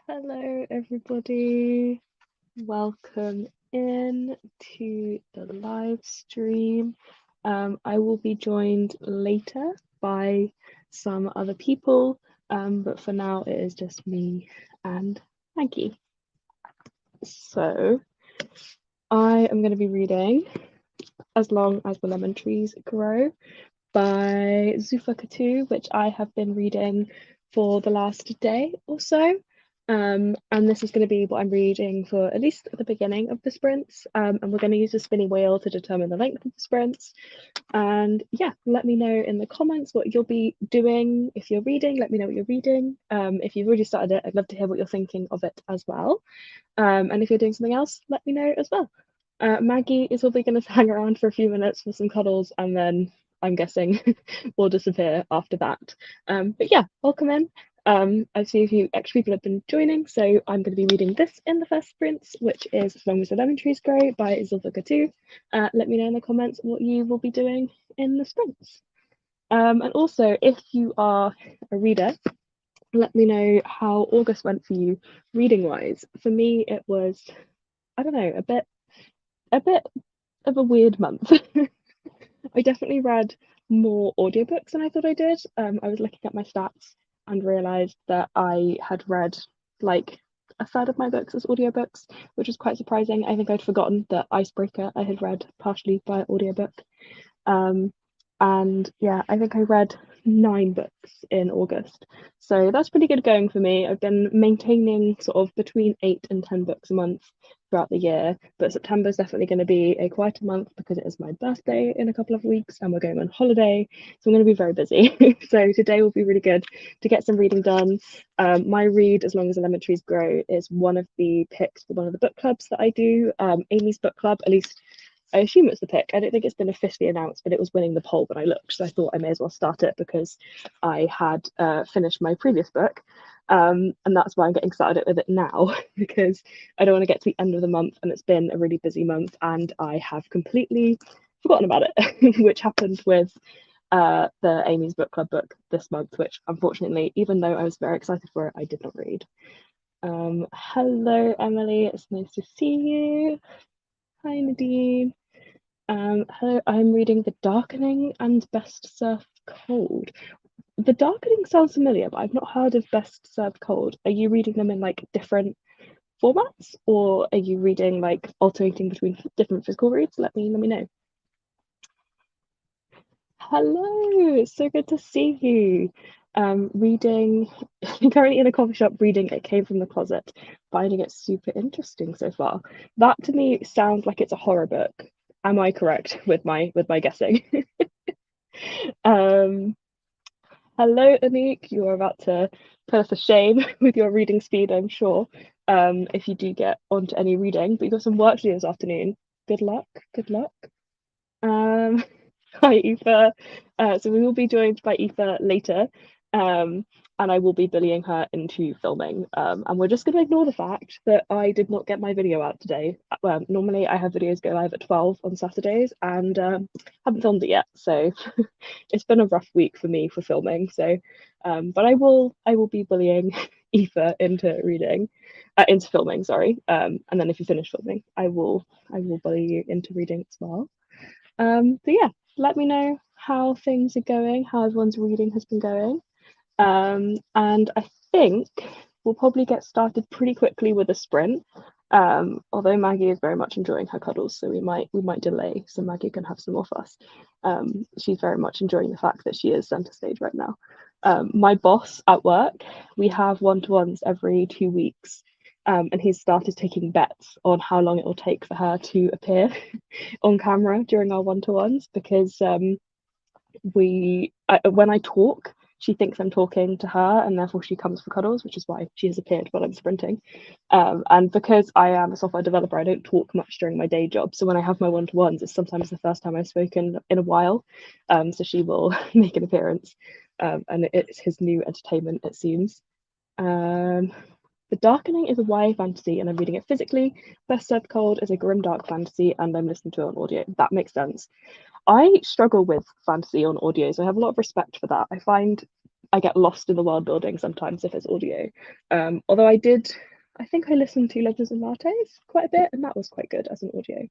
Hello, everybody. Welcome in to the live stream. I will be joined later by some other people, but for now it is just me and Maggie. So I am going to be reading As Long as the Lemon Trees Grow by Zufa Katu, which I have been reading for the last day or so. And this is going to be what I'm reading for at least at the beginning of the sprints. And we're going to use a spinning wheel to determine the length of the sprints. And yeah, let me know in the comments what you'll be doing. If you're reading, let me know what you're reading. If you've already started it, I'd love to hear what you're thinking of it as well. And if you're doing something else, let me know as well. Maggie is probably going to hang around for a few minutes for some cuddles, and then I'm guessing will disappear after that. But yeah, welcome in. I see a few extra people have been joining, so I'm going to be reading this in the first sprints, which is As Long as the Lemon Trees Grow by Zulfa Katu. Let me know in the comments what you will be doing in the sprints. And also, if you are a reader, let me know how August went for you reading wise. For me, it was, I don't know, a bit of a weird month. I definitely read more audiobooks than I thought I did. I was looking at my stats and realised that I had read like a third of my books as audiobooks, which was quite surprising. I think I'd forgotten that Icebreaker I had read partially by audiobook. And yeah, I think I read 9 books in August. So that's pretty good going for me. I've been maintaining sort of between 8 and 10 books a month throughout the year, but September is definitely going to be a quieter month because it is my birthday in a couple of weeks and we're going on holiday. So I'm going to be very busy. So today will be really good to get some reading done. My read, As Long as the Lemon Trees Grow, is one of the picks for one of the book clubs that I do. Amy's book club, at least I assume it's the pick. I don't think it's been officially announced, but it was winning the poll when I looked. So I thought I may as well start it because I had finished my previous book. And that's why I'm getting started with it now because I don't want to get to the end of the month and it's been a really busy month and I have completely forgotten about it, which happened with the Amy's Book Club book this month, which unfortunately, even though I was very excited for it, I did not read. Hello, Emily. It's nice to see you. Hi, Nadine. Hello, I'm reading The Darkening and Best Served Cold. The Darkening sounds familiar, but I've not heard of Best Served Cold. Are you reading them in like different formats, or are you reading like alternating between different physical reads? Let me know. Hello, it's so good to see you. Reading, currently in a coffee shop reading It Came from the Closet, finding it super interesting so far. That to me sounds like it's a horror book. Am I correct with my guessing? um, Hello, Anik. You are about to put us to shame with your reading speed, I'm sure. If you do get onto any reading, but you've got some work to do this afternoon. Good luck. Good luck. Um, Hi, Aoife. So we will be joined by Aoife later, and I will be bullying her into filming. And we're just going to ignore the fact that I did not get my video out today. Normally I have videos go live at 12 on Saturdays, and haven't filmed it yet. So it's been a rough week for me for filming. So, but I will be bullying Aoife into reading, into filming. Sorry. And then if you finish filming, I will bully you into reading as well. But yeah, let me know how things are going, how everyone's reading has been going. And I think we'll probably get started pretty quickly with a sprint. Although Maggie is very much enjoying her cuddles, so we might delay so Maggie can have some off us. She's very much enjoying the fact that she is center stage right now. My boss at work, we have one-to-ones every 2 weeks. And he's started taking bets on how long it will take for her to appear on camera during our one-to-ones because when I talk, she thinks I'm talking to her and therefore she comes for cuddles, which is why she has appeared while I'm sprinting. And because I am a software developer, I don't talk much during my day job. So when I have my one-to-ones, it's sometimes the first time I've spoken in a while. So she will make an appearance, and it's his new entertainment, it seems. The Darkening is a YA fantasy and I'm reading it physically. Best Served Cold is a grim dark fantasy and I'm listening to it on audio. That makes sense. I struggle with fantasy on audio, so I have a lot of respect for that. I find I get lost in the world building sometimes if it's audio. Although I think I listened to Legends and Lattes quite a bit, and that was quite good as an audio.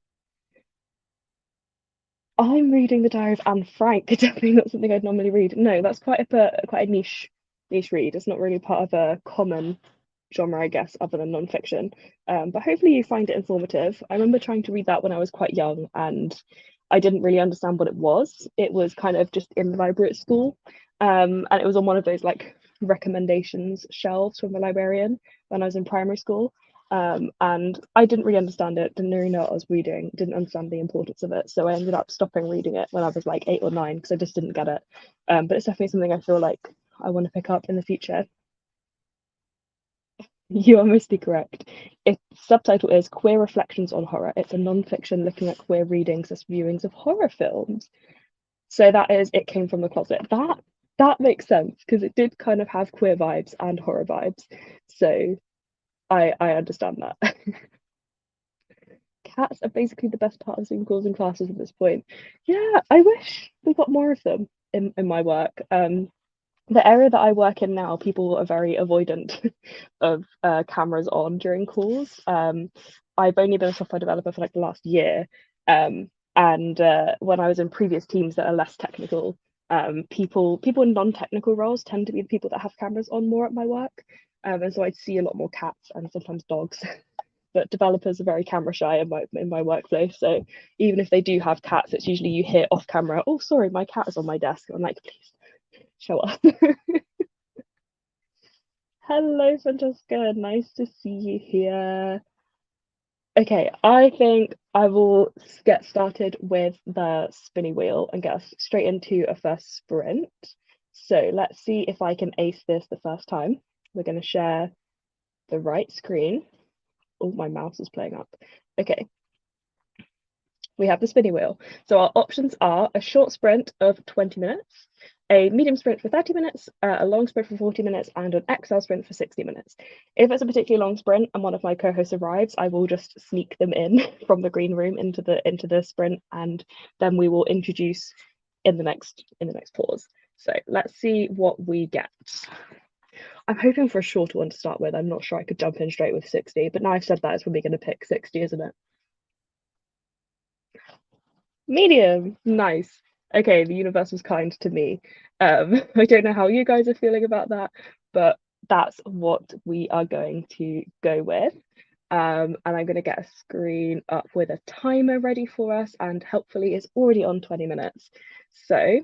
I'm reading the Diary of Anne Frank. Definitely not something I'd normally read. No, that's quite a niche read. It's not really part of a common genre, I guess, other than nonfiction. But hopefully you find it informative. I remember trying to read that when I was quite young, and I didn't really understand what it was. It was kind of just in the library at school, and it was on one of those like recommendations shelves from the librarian when I was in primary school. And I didn't really understand it, didn't really know what I was reading, didn't understand the importance of it. So I ended up stopping reading it when I was like 8 or 9 because I just didn't get it. But it's definitely something I feel like I want to pick up in the future. You are mostly correct. Its subtitle is Queer Reflections on Horror. It's a non-fiction looking at queer readings as viewings of horror films. So that is It Came from the Closet. That makes sense because it did kind of have queer vibes and horror vibes. So I understand that. Cats are basically the best part of Zoom calls and classes at this point. Yeah, I wish we got more of them in my work. The area that I work in now, people are very avoidant of cameras on during calls. I've only been a software developer for like the last year, and when I was in previous teams that are less technical, people in non-technical roles tend to be the people that have cameras on more at my work, and so I'd see a lot more cats and sometimes dogs. But developers are very camera shy in my workplace, so even if they do have cats, it's usually you hear off camera, "Oh, sorry, my cat is on my desk." I'm like, please show up. Hello, Francesca. Nice to see you here. Okay, I think I will get started with the spinny wheel and get us straight into a first sprint. So let's see if I can ace this the first time. We're going to share the right screen. Oh, my mouse is playing up. Okay, we have the spinning wheel. So our options are a short sprint of 20 minutes, a medium sprint for 30 minutes, a long sprint for 40 minutes, and an XL sprint for 60 minutes. If it's a particularly long sprint and one of my co-hosts arrives, I will just sneak them in from the green room into the sprint, and then we will introduce in the next pause. So let's see what we get. I'm hoping for a shorter one to start with. I'm not sure I could jump in straight with 60, but now I've said that, it's probably going to pick 60, isn't it? Medium. Nice. Okay, the universe was kind to me. I don't know how you guys are feeling about that, but that's what we are going to go with. And I'm going to get a screen up with a timer ready for us, and hopefully it's already on 20 minutes. So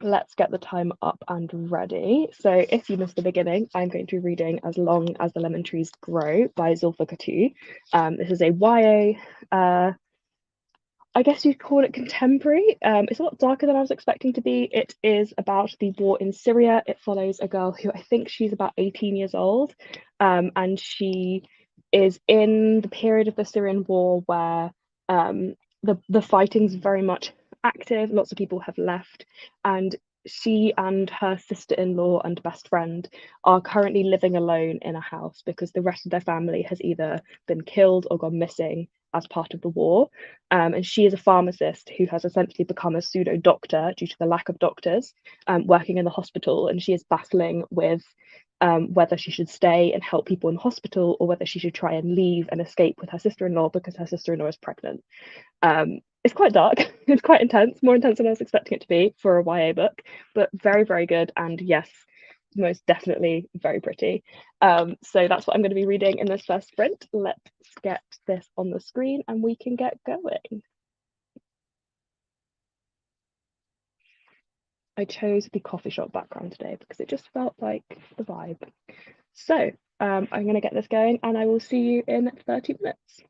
let's get the timer up and ready. So if you missed the beginning, I'm going to be reading As Long as the Lemon Trees Grow by Zulfa Katu. This is a YA I guess you'd call it contemporary. It's a lot darker than I was expecting to be. It is about the war in Syria. It follows a girl who I think she's about 18 years old, and she is in the period of the Syrian war where the fighting's very much active. Lots of people have left, and she and her sister-in-law and best friend are currently living alone in a house because the rest of their family has either been killed or gone missing as part of the war. And she is a pharmacist who has essentially become a pseudo doctor due to the lack of doctors working in the hospital. And she is battling with whether she should stay and help people in hospital or whether she should try and leave and escape with her sister-in-law because her sister-in-law is pregnant. It's quite dark. It's quite intense, more intense than I was expecting it to be for a YA book, but very, very good. And yes, most definitely very pretty. So that's what I'm going to be reading in this first sprint. Let's get this on the screen and we can get going. I chose the coffee shop background today because it just felt like the vibe. So I'm going to get this going and I will see you in 30 minutes.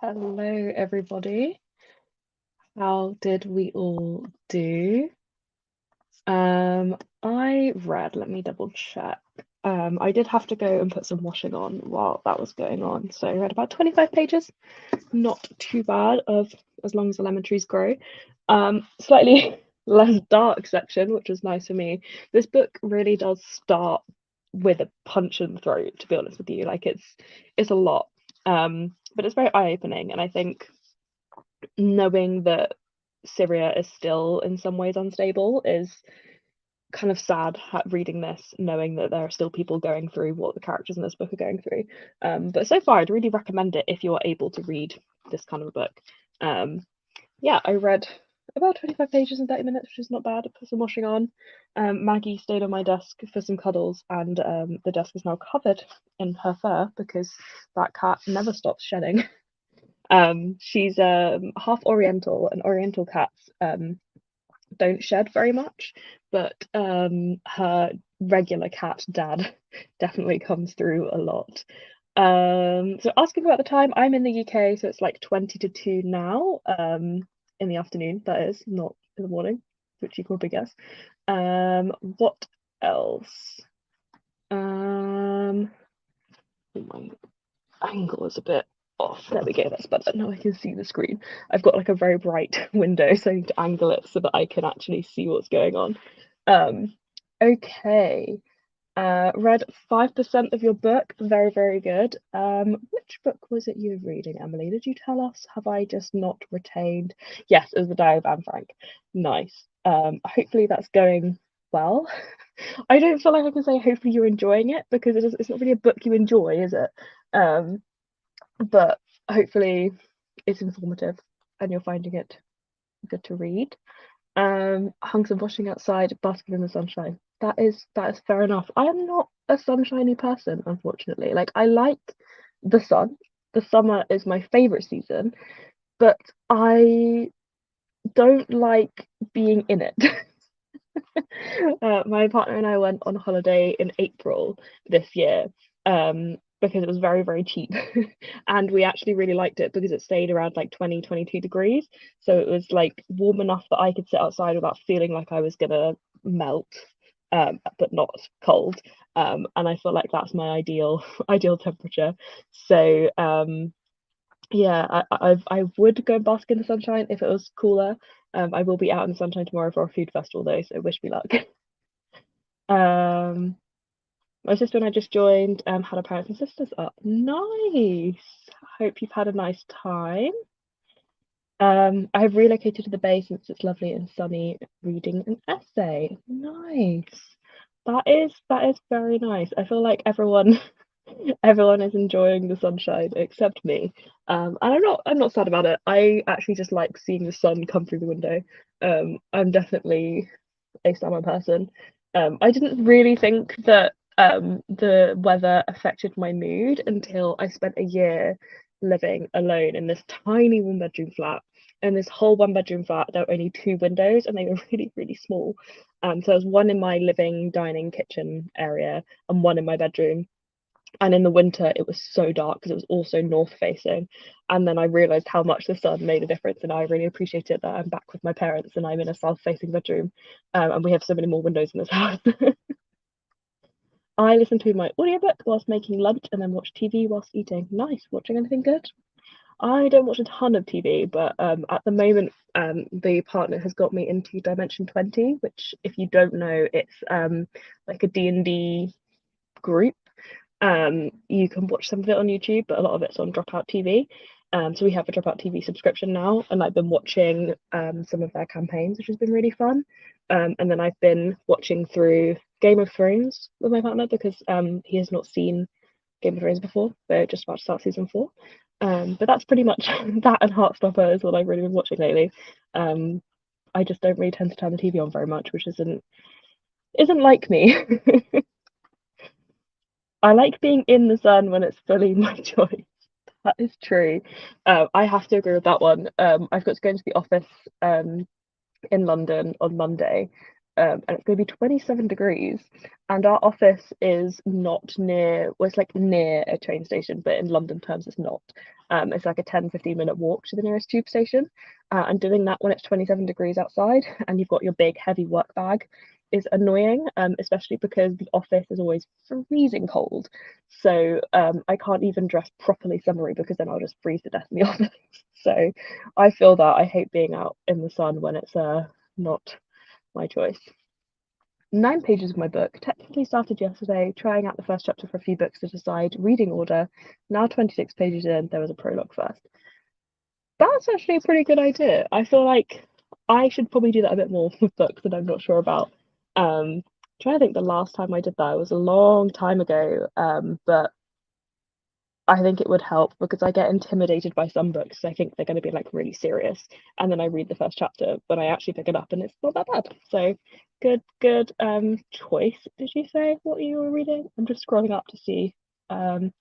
Hello, everybody. How did we all do? I read, let me double check. I did have to go and put some washing on while that was going on. So I read about 25 pages, not too bad of as long as the lemon trees grow. Slightly less dark section, which was nice for me. This book really does start with a punch in the throat, to be honest with you. Like it's a lot. But it's very eye-opening, and I think knowing that Syria is still in some ways unstable is kind of sad reading this, knowing that there are still people going through what the characters in this book are going through. But so far, I'd really recommend it if you're able to read this kind of a book. Yeah, I read about 25 pages in 30 minutes, which is not bad. I put some washing on. Maggie stayed on my desk for some cuddles, and the desk is now covered in her fur because that cat never stops shedding. She's half Oriental, and Oriental cats don't shed very much, but her regular cat dad definitely comes through a lot. So asking about the time, I'm in the UK, so it's like 20 to 2 now, in the afternoon, that is, not in the morning, which you can probably guess. What else? Oh, my angle is a bit off. There we go, that's better. Now I can see the screen. I've got like a very bright window, so I need to angle it so that I can actually see what's going on. Okay. Read 5% of your book. Very, very good. Which book was it you were reading, Emily? Did you tell us? Have I just not retained? Yes, it was The Diary of Anne Frank. Nice. Hopefully that's going well. I don't feel like I can say hopefully you're enjoying it because it's not really a book you enjoy, is it? Um, but hopefully it's informative and you're finding it good to read. Hung some washing outside, basking in the sunshine. That is fair enough. I am not a sunshiny person, unfortunately. Like I like the sun. The summer is my favorite season, but I don't like being in it. My partner and I went on holiday in April this year, because it was very, very cheap. And we actually really liked it because it stayed around like 20, 22 degrees. So it was like warm enough that I could sit outside without feeling like I was gonna melt, but not cold. And I feel like that's my ideal temperature. So yeah, I would go bask in the sunshine if it was cooler. I will be out in the sunshine tomorrow for a food festival though, so wish me luck. Um, my sister and I just joined, had our parents and sisters up. Nice. Hope you've had a nice time. I have relocated to the bay since it's lovely and sunny, reading an essay. Nice. That is very nice. I feel like everyone is enjoying the sunshine except me. And I'm not sad about it. I actually just like seeing the sun come through the window. I'm definitely a summer person. I didn't really think that the weather affected my mood until I spent a year living alone in this tiny one bedroom flat. And this whole one bedroom flat, there were only two windows and they were really, really small. So there was one in my living, dining, kitchen area and one in my bedroom. And in the winter, it was so dark because it was also north facing. And then I realized how much the sun made a difference. And I really appreciated that I'm back with my parents and I'm in a south facing bedroom. And we have so many more windows in this house. I listened to my audiobook whilst making lunch and then watched TV whilst eating. Nice. Watching anything good? I don't watch a ton of TV, but at the moment, the partner has got me into Dimension 20, which, if you don't know, it's like a D&D group. You can watch some of it on YouTube, but a lot of it's on Dropout TV. So we have a Dropout TV subscription now, and I've been watching some of their campaigns, which has been really fun. And then I've been watching through Game of Thrones with my partner because he has not seen Game of Thrones before. We're just about to start season 4. But that's pretty much that and Heartstopper is what I've really been watching lately. I just don't really tend to turn the TV on very much, which isn't like me. I like being in the sun when it's fully my choice. That is true. I have to agree with that one. I've got to go into the office in London on Monday, and it's going to be 27 degrees. And our office is not near, well, it's like near a train station, but in London terms, it's not. It's like a 10-15 minute walk to the nearest tube station. And doing that when it's 27 degrees outside and you've got your big, heavy work bag is annoying, especially because the office is always freezing cold. So I can't even dress properly summery because then I'll just freeze to death in the office. So I feel that I hate being out in the sun when it's not my choice. 9 pages of my book. Technically started yesterday, trying out the first chapter for a few books to decide reading order. Now 26 pages in, there was a prologue first. That's actually a pretty good idea. I feel like I should probably do that a bit more with books that I'm not sure about. Trying to think the last time I did that, it was a long time ago. But I think it would help because I get intimidated by some books. I think they're going to be like really serious, and then I read the first chapter, but I actually pick it up and it's not that bad. So good choice. Did you say what you were reading? I'm just scrolling up to see. Um,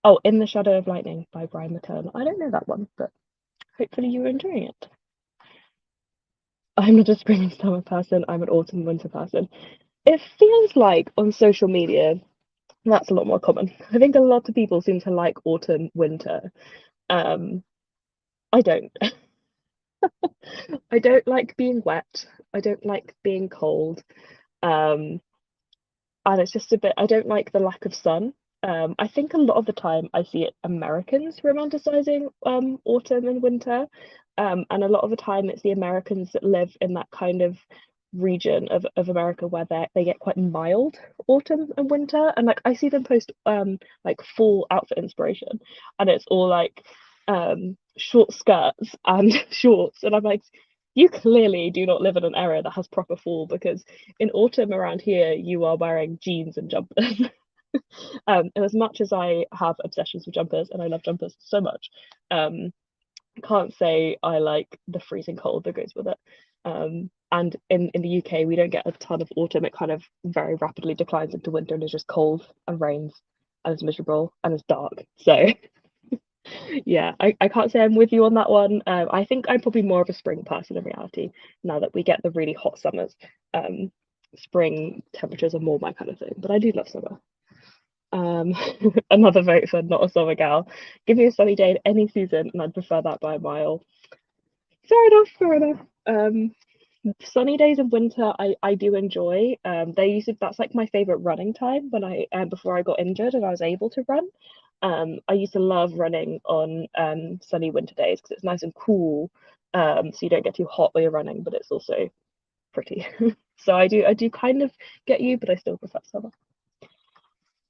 oh, In the Shadow of Lightning by Brian McKern. I don't know that one, but hopefully you were enjoying it. I'm not a spring and summer person. I'm an autumn and winter person. It feels like on social media that's a lot more common. I think a lot of people seem to like autumn, winter. Um, I don't. I don't like being wet. I don't like being cold. Um, and it's just a bit, I don't like the lack of sun. I think a lot of the time I see it Americans romanticizing autumn and winter. And a lot of the time it's the Americans that live in that kind of region of America where they get quite mild autumn and winter. And like I see them post like fall outfit inspiration and it's all like short skirts and shorts. And I'm like, you clearly do not live in an area that has proper fall because in autumn around here you are wearing jeans and jumpers. And as much as I have obsessions with jumpers and I love jumpers so much, can't say I like the freezing cold that goes with it. And in the UK we don't get a ton of autumn. It kind of very rapidly declines into winter and is just cold and rains and it's miserable and it's dark. So yeah, I can't say I'm with you on that one. I think I'm probably more of a spring person in reality now that we get the really hot summers. Um, Spring temperatures are more my kind of thing, but I do love summer. Um, Another vote for not a summer gal. Give me a sunny day in any season, and I'd prefer that by a mile. Fair enough, fair enough. Sunny days in winter, I do enjoy. That's like my favorite running time when I before I got injured and I was able to run. I used to love running on sunny winter days because it's nice and cool. So you don't get too hot while you're running, but it's also pretty. So I do kind of get you, but I still prefer summer.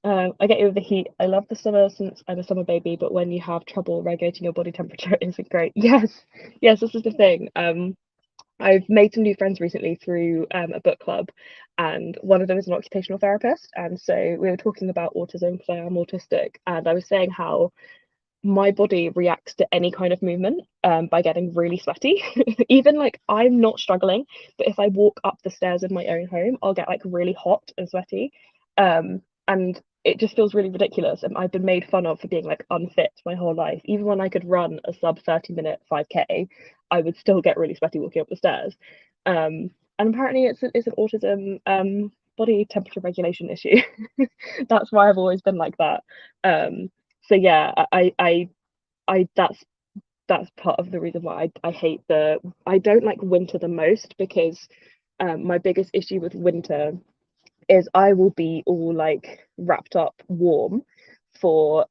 I get you with the heat. I love the summer since I'm a summer baby, but when you have trouble regulating your body temperature, it isn't great. Yes, yes, this is the thing. I've made some new friends recently through a book club, and one of them is an occupational therapist. And so we were talking about autism because I am autistic, and I was saying how my body reacts to any kind of movement by getting really sweaty. Even like I'm not struggling, but if I walk up the stairs in my own home, I'll get like really hot and sweaty. And it just feels really ridiculous. And I've been made fun of for being like unfit my whole life. Even when I could run a sub 30-minute 5K, I would still get really sweaty walking up the stairs. And apparently it's an autism body temperature regulation issue. That's why I've always been like that. So yeah, I that's part of the reason why I hate I don't like winter the most because my biggest issue with winter is I will be all like wrapped up warm for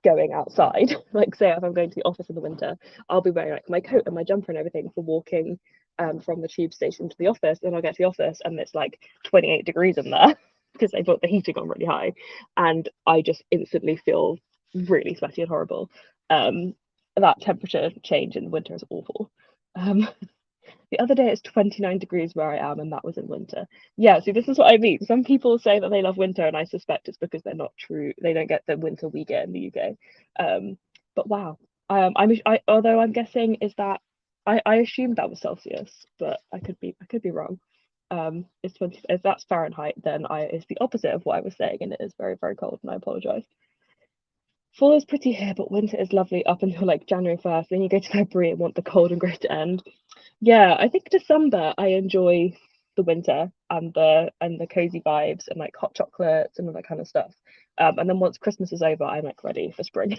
going outside. Like say if I'm going to the office in the winter, I'll be wearing like my coat and my jumper and everything for walking from the tube station to the office. Then I'll get to the office and it's like 28 degrees in there because they put the heating on really high, and I just instantly feel really sweaty and horrible. Um, that temperature change in winter is awful. Um, the other day it's 29 degrees where I am, and that was in winter. Yeah, see, this is what I mean. Some people say that they love winter, and I suspect it's because they're not true. They don't get the winter we get in the UK. But wow. Although I'm guessing is that I assumed that was Celsius, but I could be wrong. It's 20, if that's Fahrenheit, then it's the opposite of what I was saying, and it is very, very cold, and I apologize. Fall is pretty here, but winter is lovely up until like January 1st. Then you go to February and want the cold and grey to end. Yeah, I think December I enjoy. the winter and the cozy vibes and like hot chocolates and all that kind of stuff. And then once Christmas is over, I'm like ready for spring.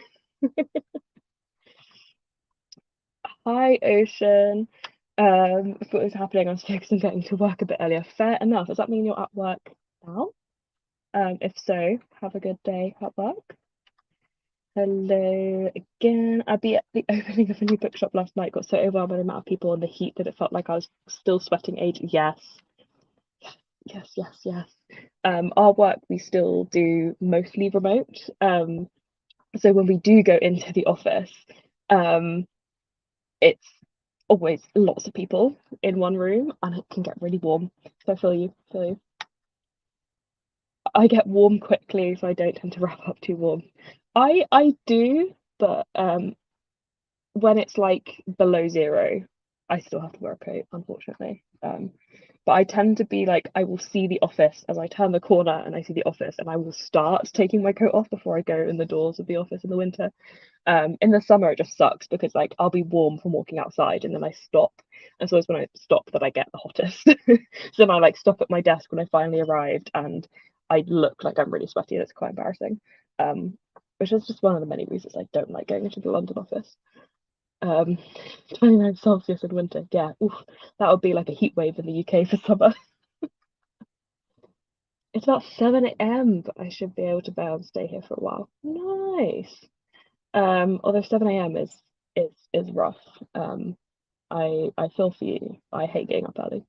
Hi, Ocean. If it was happening, I was focused on getting to work a bit earlier. Fair enough. Does that mean you're at work now? If so, have a good day at work. Hello again. I'd be at the opening of a new bookshop last night. Got so overwhelmed by the amount of people and the heat that it felt like I was still sweating age. Yes, yes, yes, yes. Our work we still do mostly remote. So when we do go into the office, um, it's always lots of people in one room and it can get really warm. So I feel you, feel you. I get warm quickly, so I don't tend to wrap up too warm. I do, but when it's like below zero, I still have to wear a coat, unfortunately. But I tend to be like, I will see the office as I turn the corner and I see the office, and I will start taking my coat off before I go in the doors of the office in the winter. In the summer, it just sucks because like I'll be warm from walking outside and then I stop. And so it's when I stop that I get the hottest. So then I like stop at my desk when I finally arrived and I look like I'm really sweaty and it's quite embarrassing. Which is just one of the many reasons I don't like going into the London office. Um, 29 Celsius in winter. Yeah, oof, that would be like a heat wave in the UK for summer. It's about 7 a.m., but I should be able to bear and stay here for a while. Nice. Although 7 a.m. is rough. I feel for you. I hate getting up early.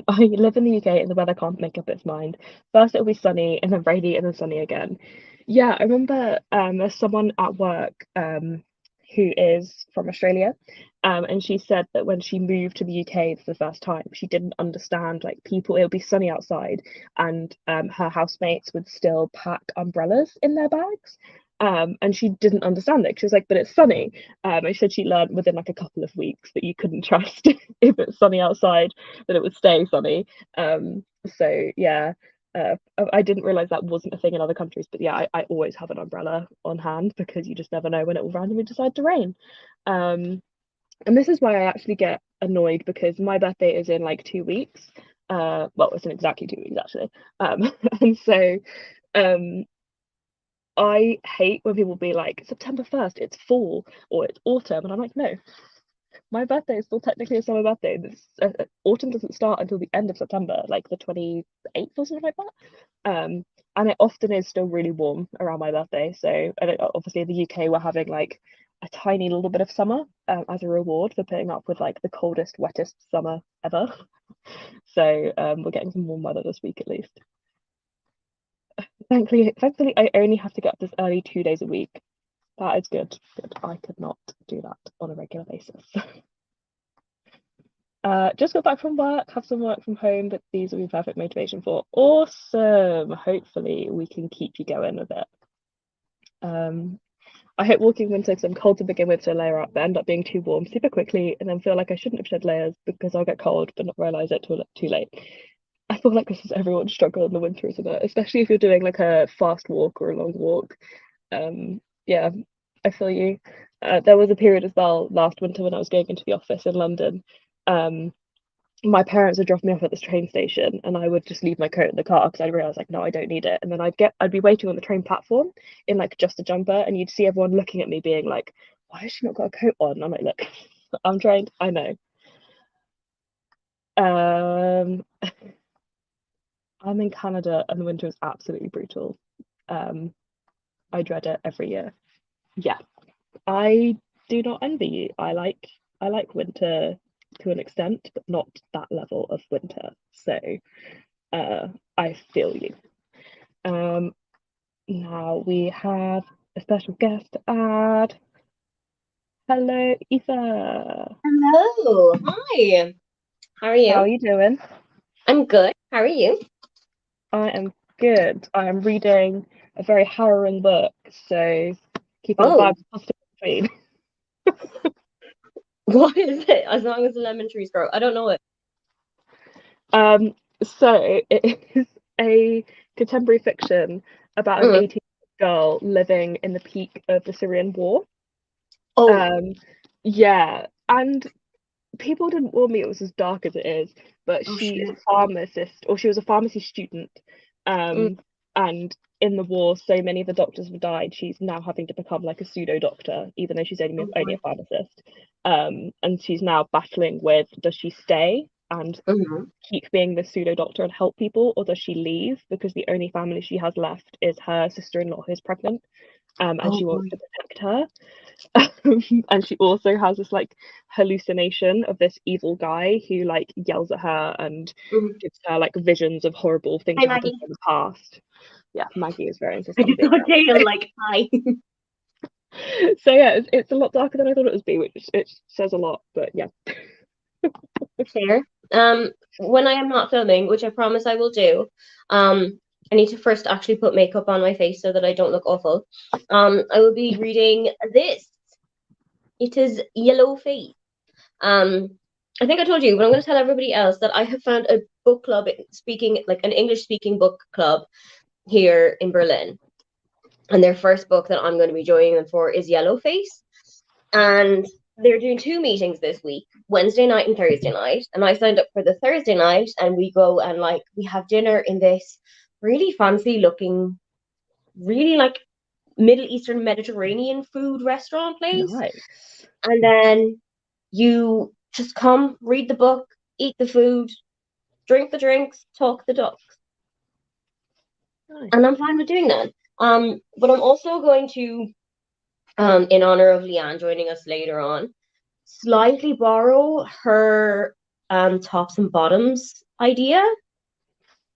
I live in the UK and the weather can't make up its mind. First it'll be sunny and then rainy and then sunny again. Yeah, I remember there's someone at work who is from Australia. And she said that when she moved to the UK for the first time, she didn't understand like people, it would be sunny outside and her housemates would still pack umbrellas in their bags. And she didn't understand it. She was like, but it's sunny. I said she learned within like a couple of weeks that you couldn't trust if it's sunny outside that it would stay sunny. So yeah, I didn't realize that wasn't a thing in other countries, but yeah, I always have an umbrella on hand because you just never know when it will randomly decide to rain. Um, and this is why I actually get annoyed because my birthday is in like 2 weeks. Well, it's in exactly 2 weeks actually. And so um, I hate when people be like, September 1st, it's fall or it's autumn. And I'm like, no, my birthday is still technically a summer birthday. Autumn doesn't start until the end of September, like the 28th or something like that. And it often is still really warm around my birthday. So, and obviously in the UK, we're having like a tiny little bit of summer as a reward for putting up with like the coldest, wettest summer ever. So we're getting some warm weather this week at least. Thankfully, I only have to get up this early 2 days a week. That is good. Good. I could not do that on a regular basis. Just got back from work, have some work from home, but these will be perfect motivation for. Awesome. Hopefully we can keep you going a bit. I hate walking winter because I'm cold to begin with, so layer up, but end up being too warm super quickly, and then feel like I shouldn't have shed layers because I'll get cold, but not realize it too late. I feel like this is everyone's struggle in the winter, isn't it? Especially if you're doing like a fast walk or a long walk. Yeah, I feel you. There was a period as well last winter when I was going into the office in London. My parents would drop me off at this train station and I would just leave my coat in the car because I'd realize like no, I don't need it. And then I'd be waiting on the train platform in like just a jumper and you'd see everyone looking at me being like, why has she not got a coat on? I'm like, look, I'm trained, I know. Um I'm in Canada and the winter is absolutely brutal. Um I dread it every year. Yeah, I do not envy you. I like winter to an extent, but not that level of winter. So uh, I feel you. Um, Now we have a special guest to add. Hello, Aoife. Hello, hi. How are How you? are you doing? I'm good. How are you? I am good. I am reading a very harrowing book, so keeping the Oh, vibes positive between. what is it? As long as the lemon trees grow. I don't know it. Um, so it is a contemporary fiction about an Mm. 18-year-old girl living in the peak of the Syrian war. Oh, Um, yeah, and people didn't warn me it was as dark as it is, but Oh she is shit. a pharmacist, or she was a pharmacy student. Mm, And in the war, so many of the doctors have died. She's now having to become like a pseudo doctor, even though she's oh only boy. a pharmacist. And she's now battling with, does she stay and Hmm. keep being the pseudo doctor and help people, or does she leave because the only family she has left is her sister-in-law who's pregnant, and Oh she wants boy. to protect her. And she also has this like hallucination of this evil guy who like yells at her and Mhm. gives her like visions of horrible things Hi that happened Maggie. in the past. Yeah, Maggie is very I insistent on just being saw Dale there. like hi. So yeah, it's a lot darker than I thought it would be, which it says a lot. But yeah, Fair. When I am not filming, which I promise I will do, I need to first actually put makeup on my face so that I don't look awful. I will be reading this. It is Yellow Face. I think I told you, but I'm going to tell everybody else that I have found a book club speaking, like an English speaking book club here in Berlin. And their first book that I'm going to be joining them for is Yellow Face. And they're doing two meetings this week, Wednesday night and Thursday night. And I signed up for the Thursday night, and we go and like we have dinner in this really fancy looking, really like Middle Eastern Mediterranean food restaurant place. nice, And then you just come, read the book, eat the food, drink the drinks, talk the talk. nice. And I'm fine with doing that. But I'm also going to, in honor of Lianne joining us later on, slightly borrow her tops and bottoms idea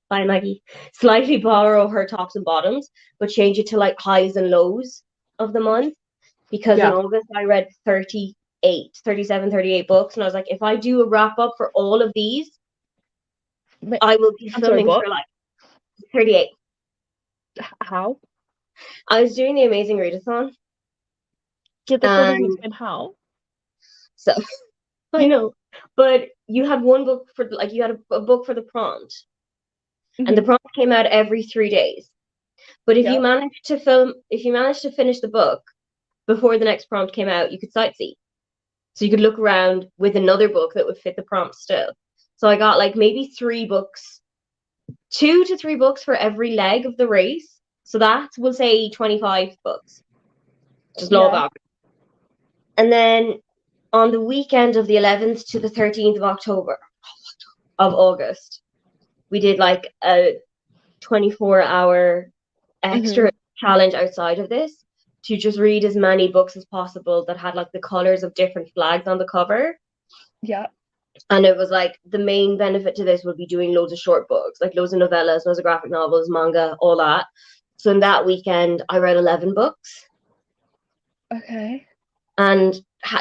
by Maggie. Slightly borrow her tops and bottoms, but change it to like highs and lows of the month. Because in Yeah. August I read 38, 37, 38 books. And I was like, if I do a wrap up for all of these, I will be I'm sorry, filming what? for like 38. How? I was doing the Amazing Readathon. Yeah, this one doesn't And explain how. so I know, but you had one book for like you had a book for the prompt, and the Hmm. prompt came out every 3 days. But Yeah. if you managed to finish the book before the next prompt came out, you could sightsee. So you could look around with another book that would fit the prompt still. So I got like maybe 3 books, 2 to 3 books for every leg of the race. So that will say 25 books, just law of Yeah. average. And then on the weekend of the 11th to the 13th of October of August, we did like a 24-hour extra Hmm. challenge outside of this to just read as many books as possible that had like the colors of different flags on the cover. Yeah. And it was like the main benefit to this would be doing loads of short books, like loads of novellas, loads of graphic novels, manga, all that. So in that weekend, I read 11 books Okay. and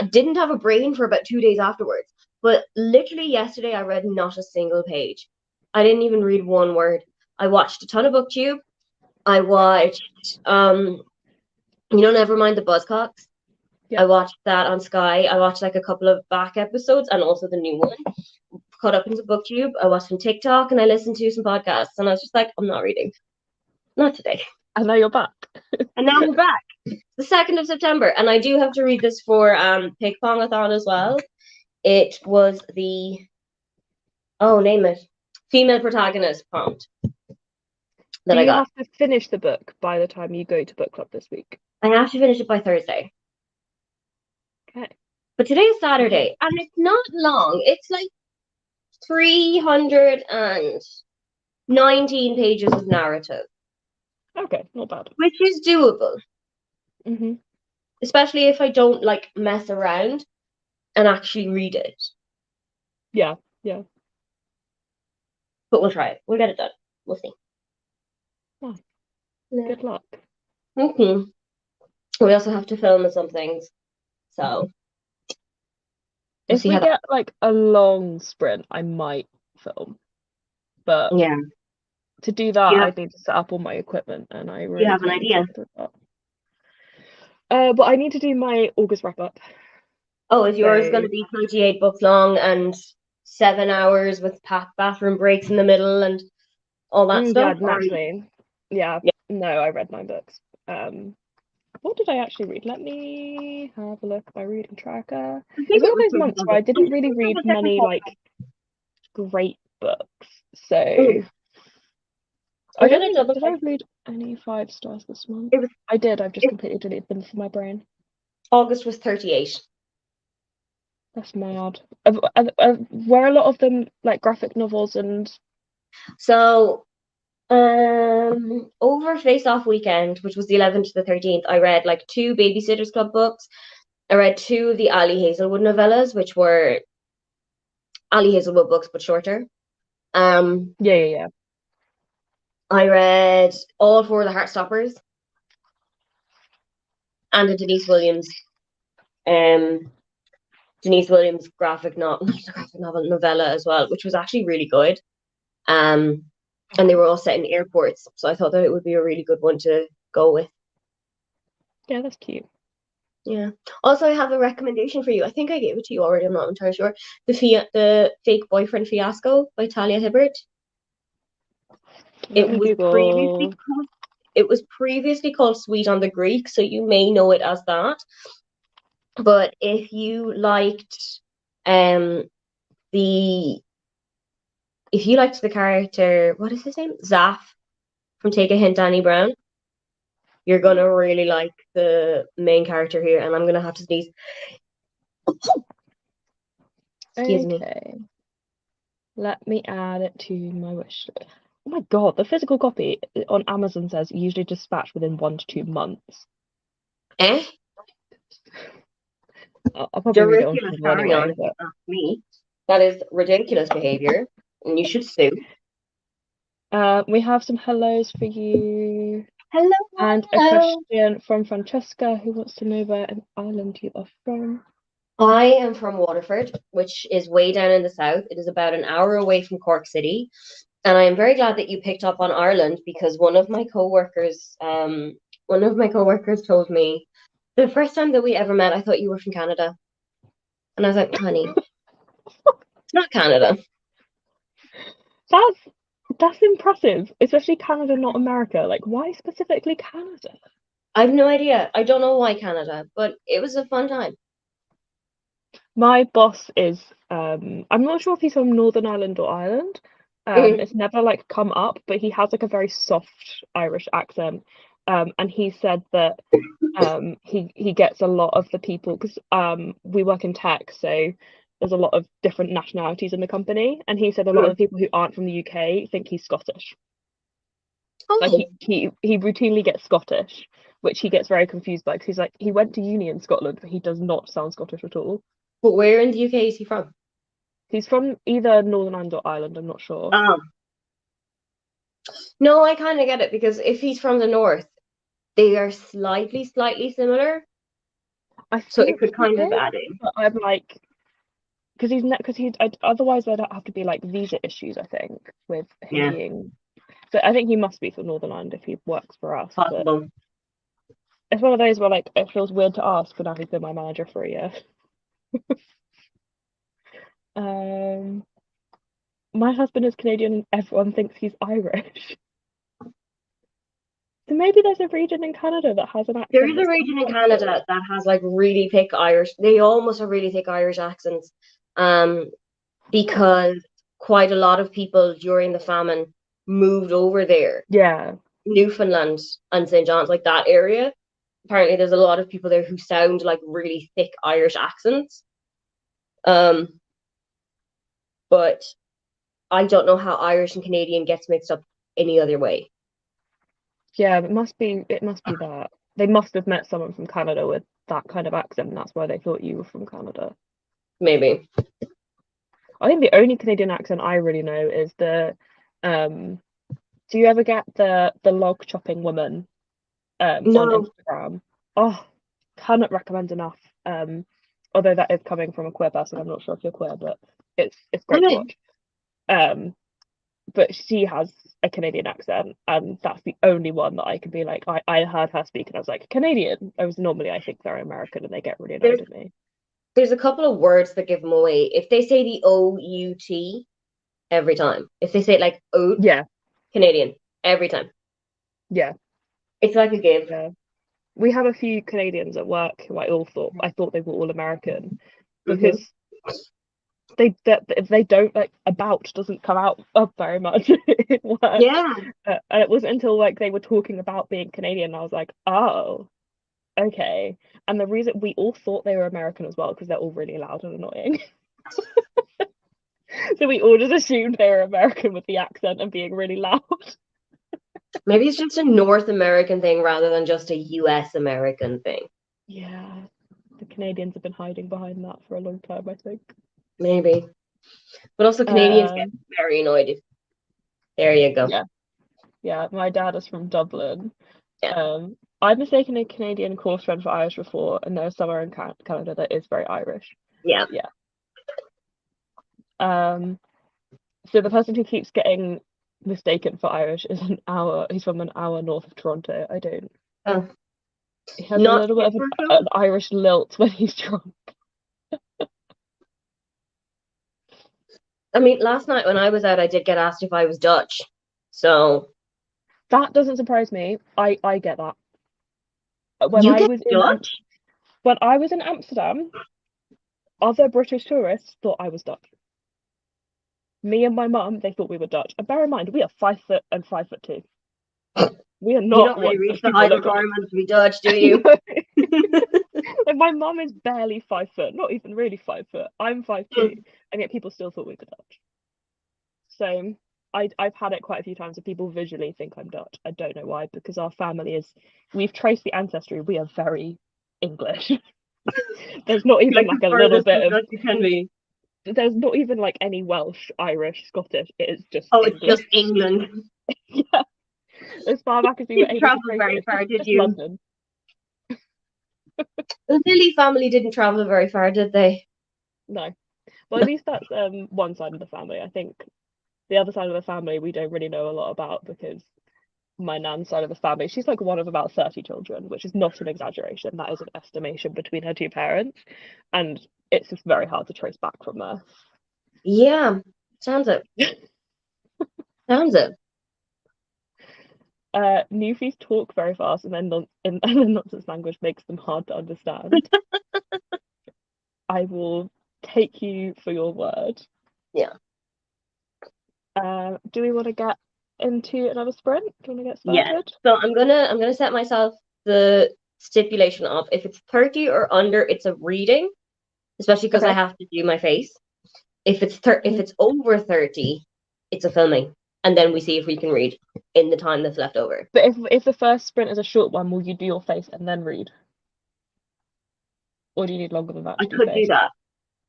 didn't have a brain for about 2 days afterwards. But literally yesterday, I read not a single page. I didn't even read one word. I watched a ton of BookTube. I watched, never mind the Buzzcocks. Yeah. I watched that on Sky. I watched like a couple of back episodes and also the new one. Caught up into BookTube. I watched some TikTok and I listened to some podcasts. And I was just like, I'm not reading. Not today. And now you're back. And now we're back. The 2nd of September. And I do have to read this for Pig Pongathon as well. It was the, oh, name it, female protagonist prompt Do that I you got. have to finish the book by the time you go to book club this week? I have to finish it by Thursday. Okay. But today is Nice. Saturday and it's not long. It's like 319 pages of narrative, Okay, not bad. which is doable, Hmm. especially if I don't like mess around and actually read it. Yeah. Yeah. But we'll try it. We'll get it done. We'll see. Nice. Yeah. Good luck. Mm-hmm. We also have to film some things, so we'll If see we how that. get like a long sprint, I might film. But Yeah. to do that, You have I need to set up all my equipment, and I you really have an can't be idea? bothered with that. But I need to do my August wrap up. Oh, is yours going So to be 28 books long and 7 hours with bathroom breaks in the middle and all that yeah, stuff? Or naturally. Yeah, yeah. no, I read 9 books. Um, What did I actually read? Let me have a look at my reading tracker. I It's think one it of was those pretty months where I good. I'm didn't just really gonna read double check many myself. like great books. Mm. So I I'm don't gonna think double did I check. read any 5 stars this month? It was I did. I've just it, completely deleted them from my brain. August was 38. That's mad. Were a lot of them like graphic novels and So over Face Off weekend, which was the 11th to the 13th, I read like two Babysitters Club books. I read two of the Ali Hazelwood novellas, which were Ali Hazelwood books but shorter. Um, yeah. I read all four of the Heartstoppers and a um, Denise Williams graphic novel, not a graphic novel, novella as well, which was actually really good. Um, and they were all set in airports, so I thought that it would be a really good one to go with. Yeah, that's cute. Yeah. Also, I have a recommendation for you. I think I gave it to you already. I'm not entirely sure. The Fake Boyfriend Fiasco by Talia Hibbert. Let It me was previously Google. called, it was previously called Sweet on the Greek, so you may know it as that. But um the if you liked the character, what is his name? Zaf from Take a Hint, Danny Brown, you're gonna really like the main character here, and I'm gonna have to sneeze. Excuse me. Okay. Let me add it to my wish list. Oh my god, the physical copy on Amazon says usually dispatched within 1 to 2 months. Eh? I'll probably read it on Ridiculous Kindle carry on, anyway, if you but ask me. That is ridiculous behavior, and you should sue. we have some hellos for you Hello, and a hello. question from Francesca who wants to know where an island you are from. I am from Waterford, which is way down in the south. It is about an hour away from Cork City. And I am very glad that you picked up on Ireland because one of my coworkers told me the first time that we ever met, I thought you were from Canada. And I was like, honey, it's not Canada. That's that's impressive, especially Canada, not America. Like, why specifically Canada? I have no idea. I don't know why Canada, but it was a fun time. My boss is I'm not sure if he's from Northern Ireland or Ireland. Mhm. It's never like come up, but he has like a very soft Irish accent. And he said that he gets a lot of the people because we work in tech, so there's a lot of different nationalities in the company, and he said a lot of Mhm. the people who aren't from the UK think he's Scottish. Like Oh, he routinely gets Scottish, which he gets very confused by because he's like he went to uni in Scotland, but he does not sound Scottish at all. but where in the UK is he from? He's from either Northern Ireland or Ireland, I'm not sure. Oh, no, I kind of get it because if he's from the north, they are slightly similar. I So it think could he kind of is, add in. but I'm like, because he's otherwise there'd have to be like visa issues, I think, with him Yeah, being. So I think he must be from Northern Ireland if he works for us. But possible. it's one of those where like it feels weird to ask, but now he's been my manager for a year. Um, my husband is Canadian and everyone thinks he's Irish. So maybe there's a region in Canada that has an There accent is a that sounds region in quite good. Canada that has like really thick Irish. They almost have really thick Irish accents. Um, Oh. because quite a lot of people during the famine moved over there. Yeah, Newfoundland and St. John's, like that area. Apparently there's a lot of people there who sound like really thick Irish accents. Um, but I don't know how Irish and Canadian gets mixed up any other way. yeah, it must be that. They must have met someone from Canada with that kind of accent, and that's why they thought you were from Canada. Maybe. I think the only Canadian accent I really know is the um do you ever get the log chopping woman on No. Instagram? Oh, cannot recommend enough. Although that is coming from a queer person, I'm not sure if you're queer, but it's great to Okay. watch. Um, but she has a Canadian accent, and that's the only one that I can be like, I heard her speak and I was like, Canadian. I was normally I think they're American and they get really There's annoyed at me. there's a couple of words that give them away. If they say the OUT every time. If they say it like oat, Yeah, Canadian, every time. yeah, It's like a give. yeah. we have a few Canadians at work who I thought they were all American Hmm. because that if they don't like about doesn't come out up very much in work. Yeah, And it wasn't until like they were talking about being Canadian, I was like, oh, okay. And the reason we all thought they were American as well because they're all really loud and annoying. So we all just assumed they were American with the accent and being really loud. maybe it's just a North American thing rather than just a US American thing. Yeah, the Canadians have been hiding behind that for a long time, I think. Maybe. But also Canadians get Um, very annoyed. There you go. yeah, yeah. My dad is from Dublin. Yeah. I've mistaken a Canadian course friend for Irish before, and there's somewhere in Canada that is very Irish. Yeah. Yeah. Um, so the person who keeps getting mistaken for Irish is an hour. He's from an hour north of Toronto. I don't. Oh, He has a not little bit of Edinburgh? an Irish lilt when he's drunk. I mean, last night when I was out, I did get asked if I was Dutch. So That doesn't surprise me. I get that. When you I get was in Dutch? when I was in Amsterdam, other British tourists thought I was Dutch. Me and my mum, they thought we were Dutch. And bear in mind, we are 5 foot and 5'2". We are You not don't really what reach Dutch the people height look like. requirement to be Dutch, do you? No. Like my mum is barely 5 foot, not even really 5 foot. I'm 5'2", and yet people still thought we were Dutch. So I've had it quite a few times that people visually think I'm Dutch. I don't know why, because our family is we've traced the ancestry. We are very English. There's not even Like like the a little furthest from bit of Dutch you can be. there's not even like any Welsh, Irish, Scottish. It is just Oh, it's English. just England. Yeah. As far back as we were Didn't able to travel trace it, very it's far, did just you? London. The Lilly family didn't travel very far, did they? No. Well, at least that's one side of the family. I think the other side of the family we don't really know a lot about because my nan's side of the family, she's like one of about 30 children, which is not an exaggeration. That is an estimation between her two parents. And it's just very hard to trace back from there. Yeah, sounds it. Sounds it. Newfies talk very fast and then and then nonsense language makes them hard to understand. I will take you for your word. Yeah. Do we want to get into another sprint? Do you want to get Yes. started? So I'm gonna set myself the stipulation of if it's 30 or under, it's a reading, especially because I Okay. have to do my face. If Mhm. it's over 30, it's a filming. And then we see if we can read in the time that's left over. But if the first sprint is a short one, will you do your face and then read? Or do you need longer than that I to do could do face? that.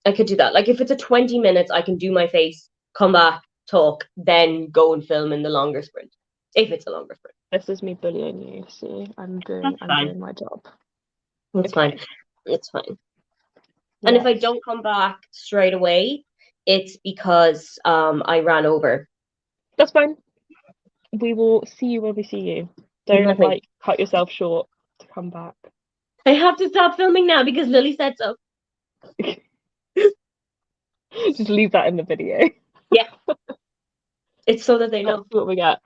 I could do that. Like if it's a 20 minutes, I can do my face, come back, talk, then go and film in the longer sprint. If it's a longer sprint. This is me bullying you. See, That's I'm fine. doing my job. That's fine. Okay. It's fine. And if I Let's. don't come back straight away, it's because I ran over. That's fine. We will see you when we see you. Don't Nothing. like cut yourself short to come back. I have to stop filming now because Lily said so. Just leave that in the video. Yeah, it's so that they Let's know. see what we get.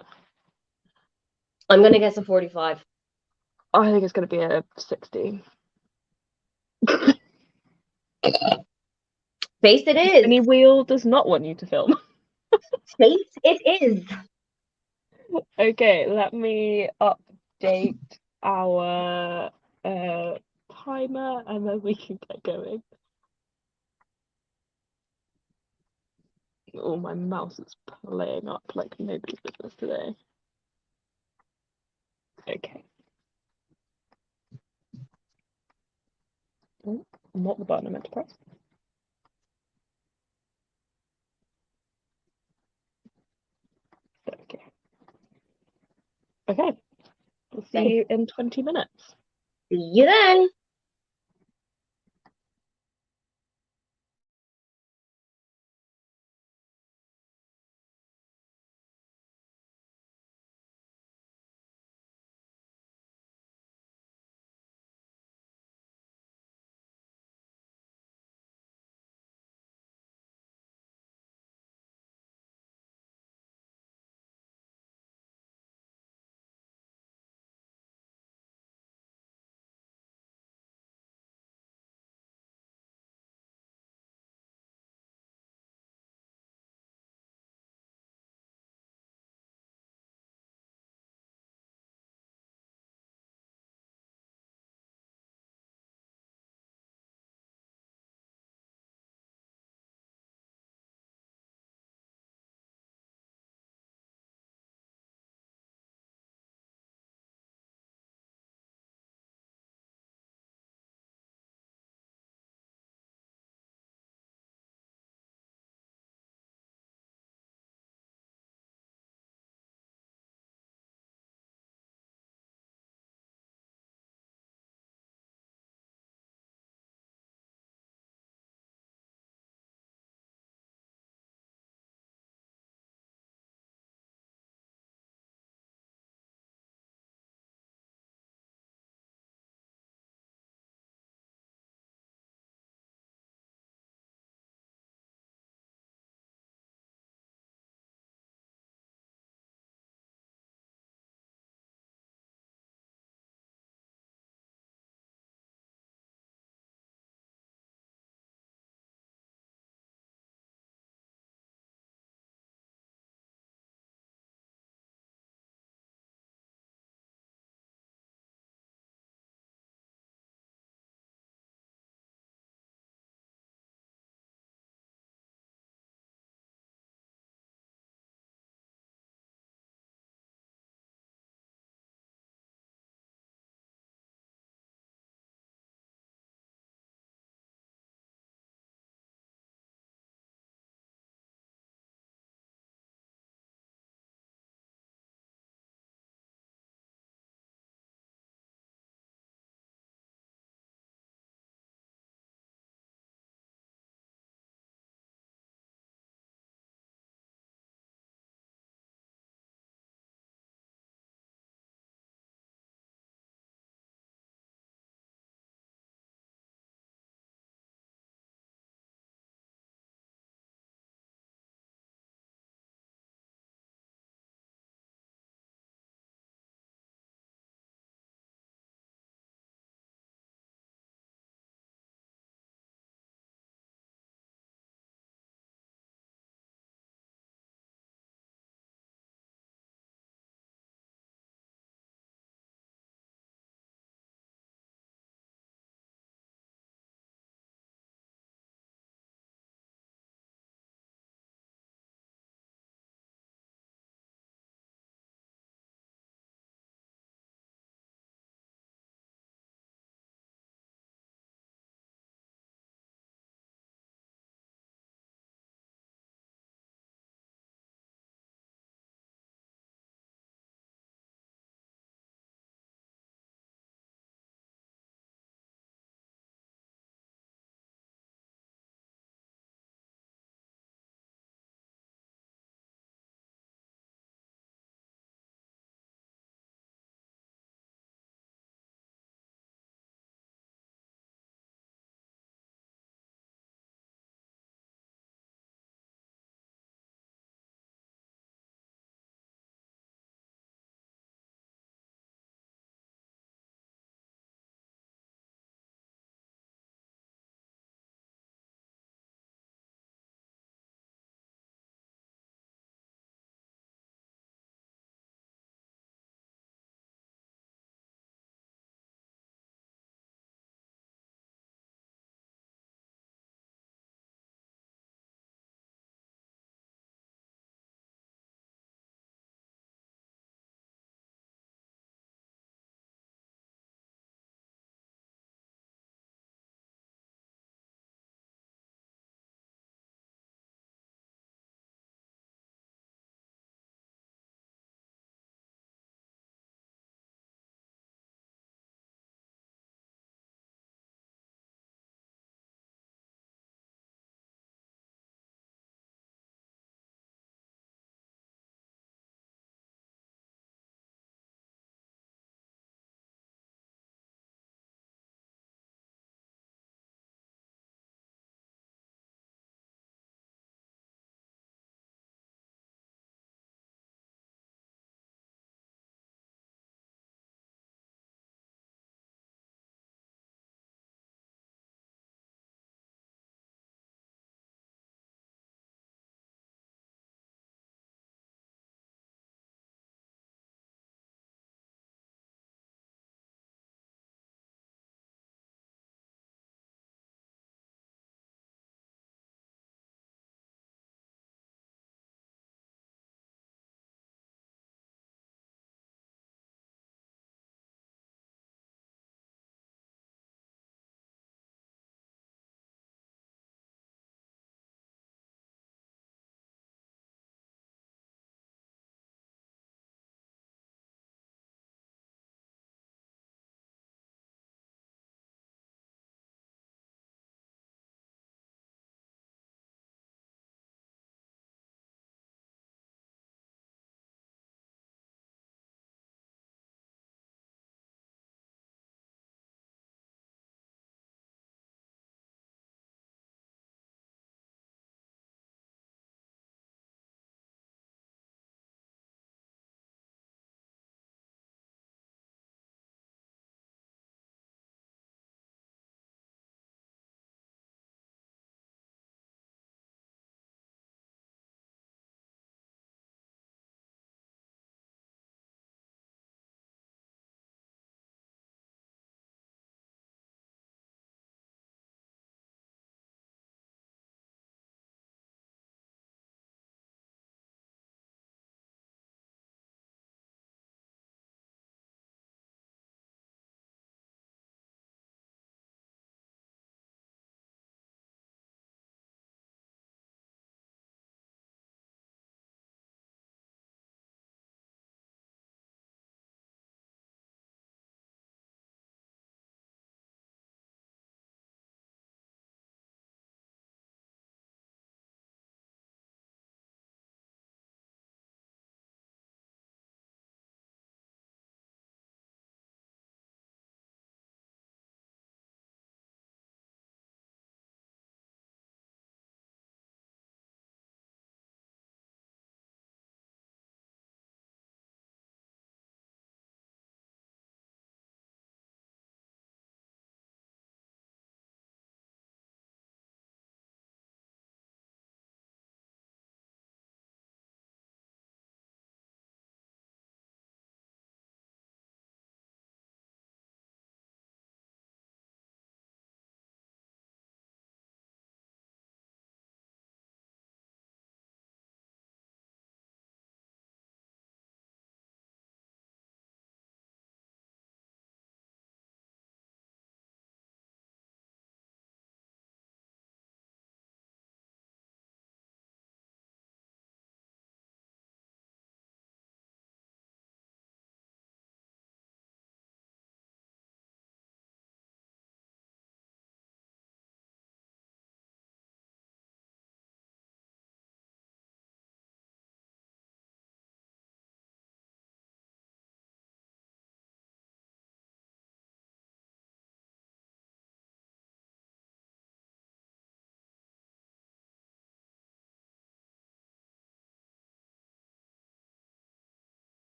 I'm gonna guess a 45. I think it's going to be a 60. Face it is. Spinny Wheel does not want you to film. Face it is. Okay, let me update our timer and then we can get going. Oh, my mouse is playing up like nobody's business today. Okay. Oh, not the button I meant to press. Okay. Okay. We'll see Okay. you in 20 minutes. See you then.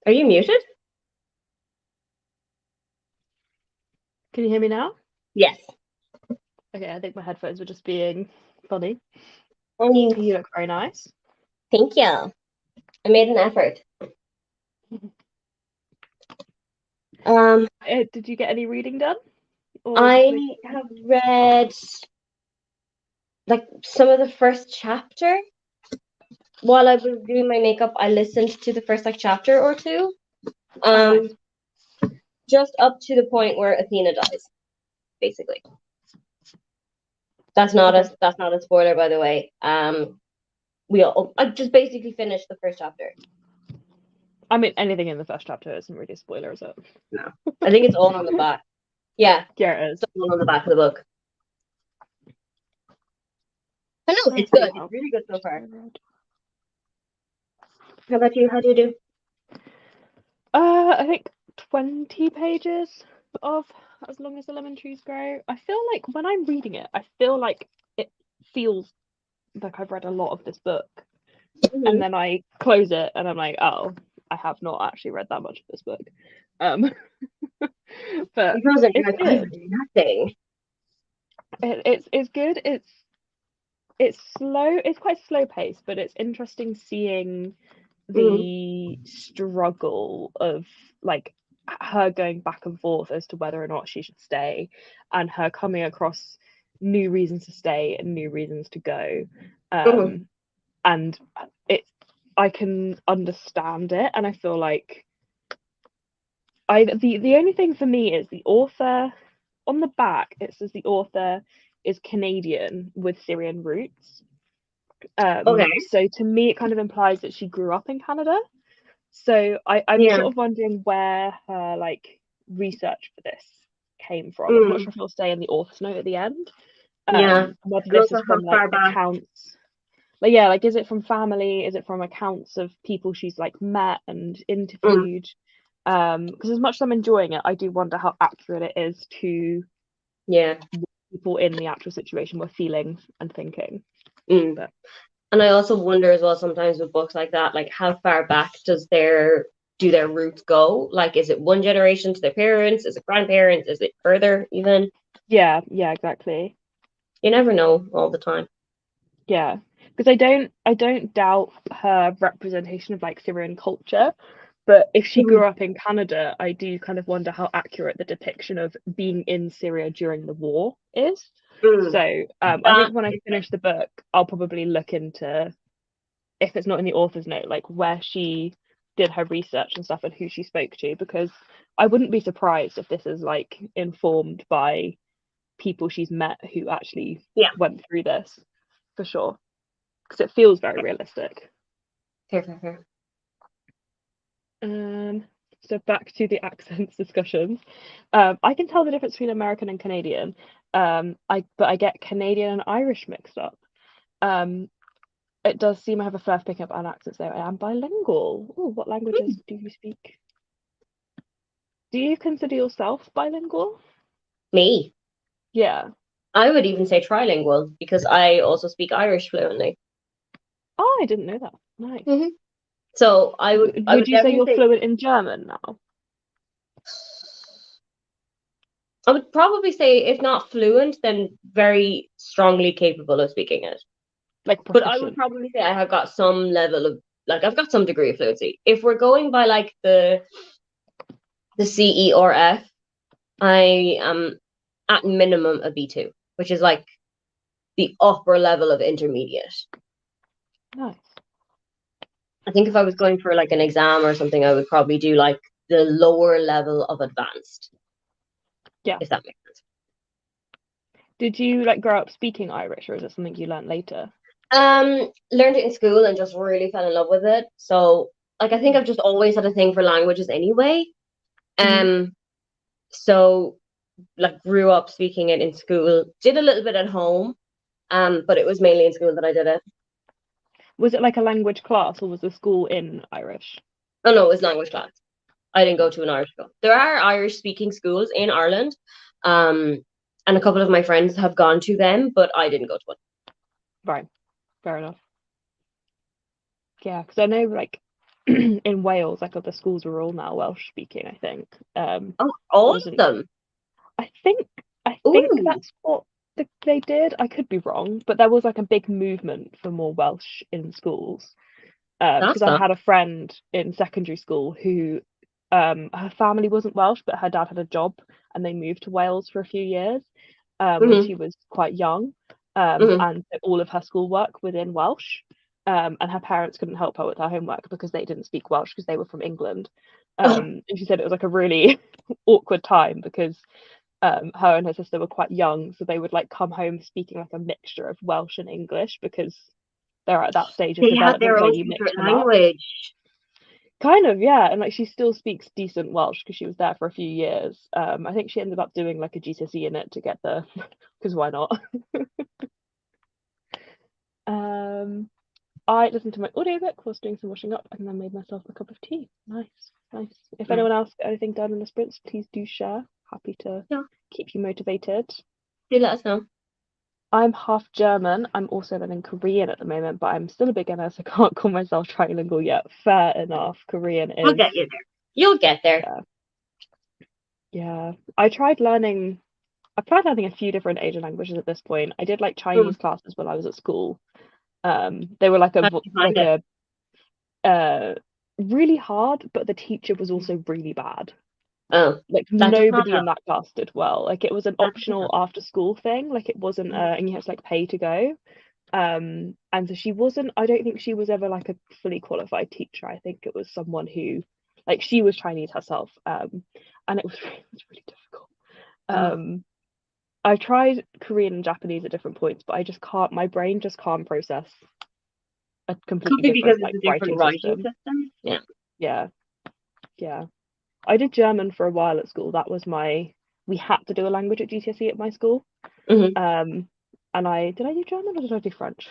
Are you muted? Can you hear me now? Yes. Okay, I think my headphones were just being funny. Oh, You look very nice. thank you. I made an effort. Um, Did you get any reading done? Or just I like, have read like some of the first chapter. While I was doing my makeup, I listened to the first like chapter or two. oh, nice. Um, just up to the point where Athena dies, basically. Okay. That's not a spoiler, by the way. I just basically finished the first chapter. I mean, anything in the first chapter isn't really a spoiler, is it? No, I think it's all on the back. Yeah, Yeah, it is. it's all on the back of the book. I know Trying it's to see good. how It's really good so much I far. read. How about you? How do you do? I think 20 pages of As Long as the Lemon Trees Grow. I feel like when I'm reading it, I feel like it feels like I've read a lot of this book. And Mm-hmm. then I close it and I'm like, oh, I have not actually read that much of this book. Um, but And Frozen, you're it's like, I've good. read nothing. It's good. It's slow. It's quite slow paced, but it's interesting seeing Mm-hmm. the struggle of like her going back and forth as to whether or not she should stay, and her coming across new reasons to stay and new reasons to go. Mm-hmm. And it, I can understand it, and I feel like the only thing for me is the author on the back. It says the author is Canadian with Syrian roots. Okay. So to me, it kind of implies that she grew up in Canada. So I'm Yeah. sort of wondering where her like research for this came from. I'm not Mm. sure if it'll say in the author's note at the end. Yeah. Whether And this also is how from like far back. accounts, like yeah, like is it from family? Is it from accounts of people she's like met and Mm. interviewed? Because as much as I'm enjoying it, I do wonder how accurate it is to Yeah. what people in the actual situation were feeling and thinking. Mm. But And I also wonder as well sometimes with books like that, like how far back do their roots go? Like, is it one generation to their parents? Is it grandparents? Is it further even? yeah, exactly. You never know all the time. Yeah, because I don't doubt her representation of like Syrian culture, but if she Mhm. grew up in Canada, I do kind of wonder how accurate the depiction of being in Syria during the war is. Mm. So I That think when I finish the book, I'll probably look into, if it's not in the author's note, like where she did her research and stuff and who she spoke to, because I wouldn't be surprised if this is like informed by people she's met who actually yeah, went through this, for sure, because it feels very realistic. fair, fair, fair. Um, so back to the accents discussions. I can tell the difference between American and Canadian. But I get Canadian and Irish mixed up. Um, it does seem I have a flair for picking up an accent, so I am bilingual. Oh, what languages do you speak? Do you consider yourself bilingual? Me. Yeah. I would even say trilingual because I also speak Irish fluently. Oh, I didn't know that. Nice. Hmm. So I Would would you say definitely you're say fluent in German now? I would probably say if not fluent, then very strongly capable of speaking it. Like But I would proficient? probably say I have got some level of like I've got some degree of fluency. If we're going by like the CE or F, I am at minimum a B2, which is like the upper level of intermediate. Nice. I think if I was going for like an exam or something, I would probably do like the lower level of advanced, Yeah. if that makes sense. Did you like grow up speaking Irish, or is it something you learned later? Learned it in school and just really fell in love with it. So like I think I've just always had a thing for languages anyway. Hmm. Um, so like grew up speaking it in school, did a little bit at home, but it was mainly in school that I did it. Was it like a language class, or was the school in Irish? Oh no, it was language class. I didn't go Nice. to an Irish school. There are Irish speaking schools in Ireland, um, and a couple of my friends have gone to them, but I didn't go to one. Right. Fair enough. Yeah, because I know like in Wales, like the schools were all now Welsh speaking, I think. Oh, It all of wasn't them. I think Ooh, that's what they did. I could be wrong, but there was like a big movement for more Welsh in schools. Because that's I not. had a friend in secondary school who, her family wasn't Welsh, but her dad had a job and they moved to Wales for a few years, when Hmm. she was quite young. Hmm. And all of her schoolwork was in Welsh. And her parents couldn't help her with her homework because they didn't speak Welsh because they were from England. And she said it was like a really awkward time because her and her sister were quite young, so they would like come home speaking like a mixture of Welsh and English because they're at that stage of They had development their where own you mix secret them up. language. Kind of, yeah. And like she still speaks decent Welsh because she was there for a few years. I think she ended up doing like a GCSE in it to get the, because why not? Um, I listened to my audiobook whilst doing some washing up and then made myself a cup of tea. Nice, nice. If Mm. anyone else got anything done in the sprints, please do share. Happy to Yeah, keep you motivated. do let us know. I'm half German. I'm also learning Korean at the moment, but I'm still a beginner, so I can't call myself trilingual yet. Fair enough. Korean We'll is, get you there. You'll get there. yeah, yeah. I've tried learning a few different Asian languages at this point. I did like Mm. Chinese classes when I was at school. They were like How did you find it? a uh really hard, but the teacher was Mm. also really bad. Oh, Like that does not nobody help. in that class did well. Like it was an That doesn't optional help. after school thing. Like it wasn't Mm. and you had to like pay to go. And so she wasn't, I don't think she was ever like a fully qualified teacher. I think it was someone who, like, she was Chinese herself. And it was really difficult. Oh, Um, I tried Korean and Japanese at different points, but I just can't, my brain just can't process a could completely be because different it's like a different writing writing system. system. Yeah. Yeah, yeah. I did German for a while at school. That was we had to do a language at GCSE at my school. Hmm. Um, and did I do German or did I do French?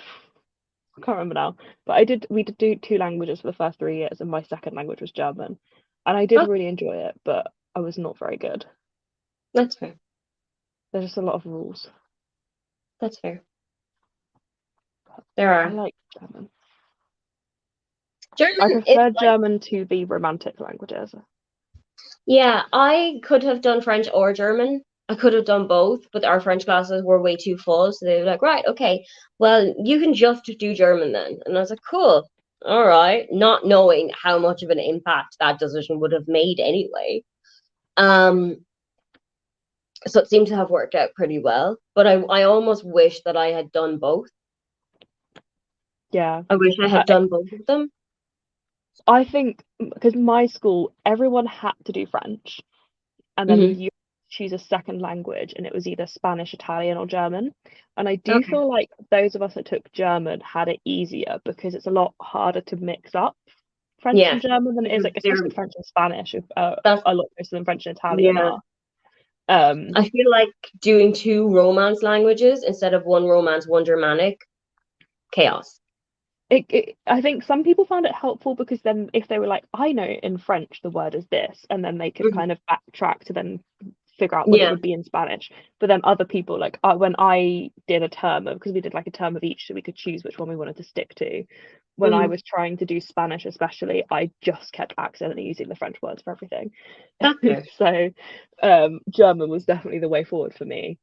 I can't remember now. But we did do two languages for the first 3 years, and my second language was German. And I did Oh, really enjoy it, but I was not very good. that's fair. There's just a lot of rules. That's fair. There I are. like German. I German is prefer like, German to the romantic languages. yeah, I could have done French or German. I could have done both, but our French classes were way too full. So they were like, right, okay, well, you can just do German then. And I was like, cool, all right, not knowing how much of an impact that decision would have made anyway. Um, so it seemed to have worked out pretty well. But I almost wish that I had done both. Yeah. I wish I had done both of them. I think because my school, everyone had to do French, and then Hmm. you choose a second language, and it was either Spanish, Italian, or German. And I do Okay. feel like those of us that took German had it easier because it's a lot harder to mix up French Yeah, and German than it is because like they're especially French and Spanish, that's a lot closer than French and Italian yeah. are. Um, I feel like doing two Romance languages instead of one Romance, one Germanic, chaos. I think some people found it helpful because then if they were like, I know in French the word is this, and then they could Mhm. kind of backtrack to then figure out what it Yeah. would be in Spanish. But then other people, like when I did a term of, because we did like a term of each, so we could choose which one we wanted to stick to. When I Hmm. was trying to do Spanish, especially, I just kept accidentally using the French words for everything. That's fair. So German was definitely the way forward for me.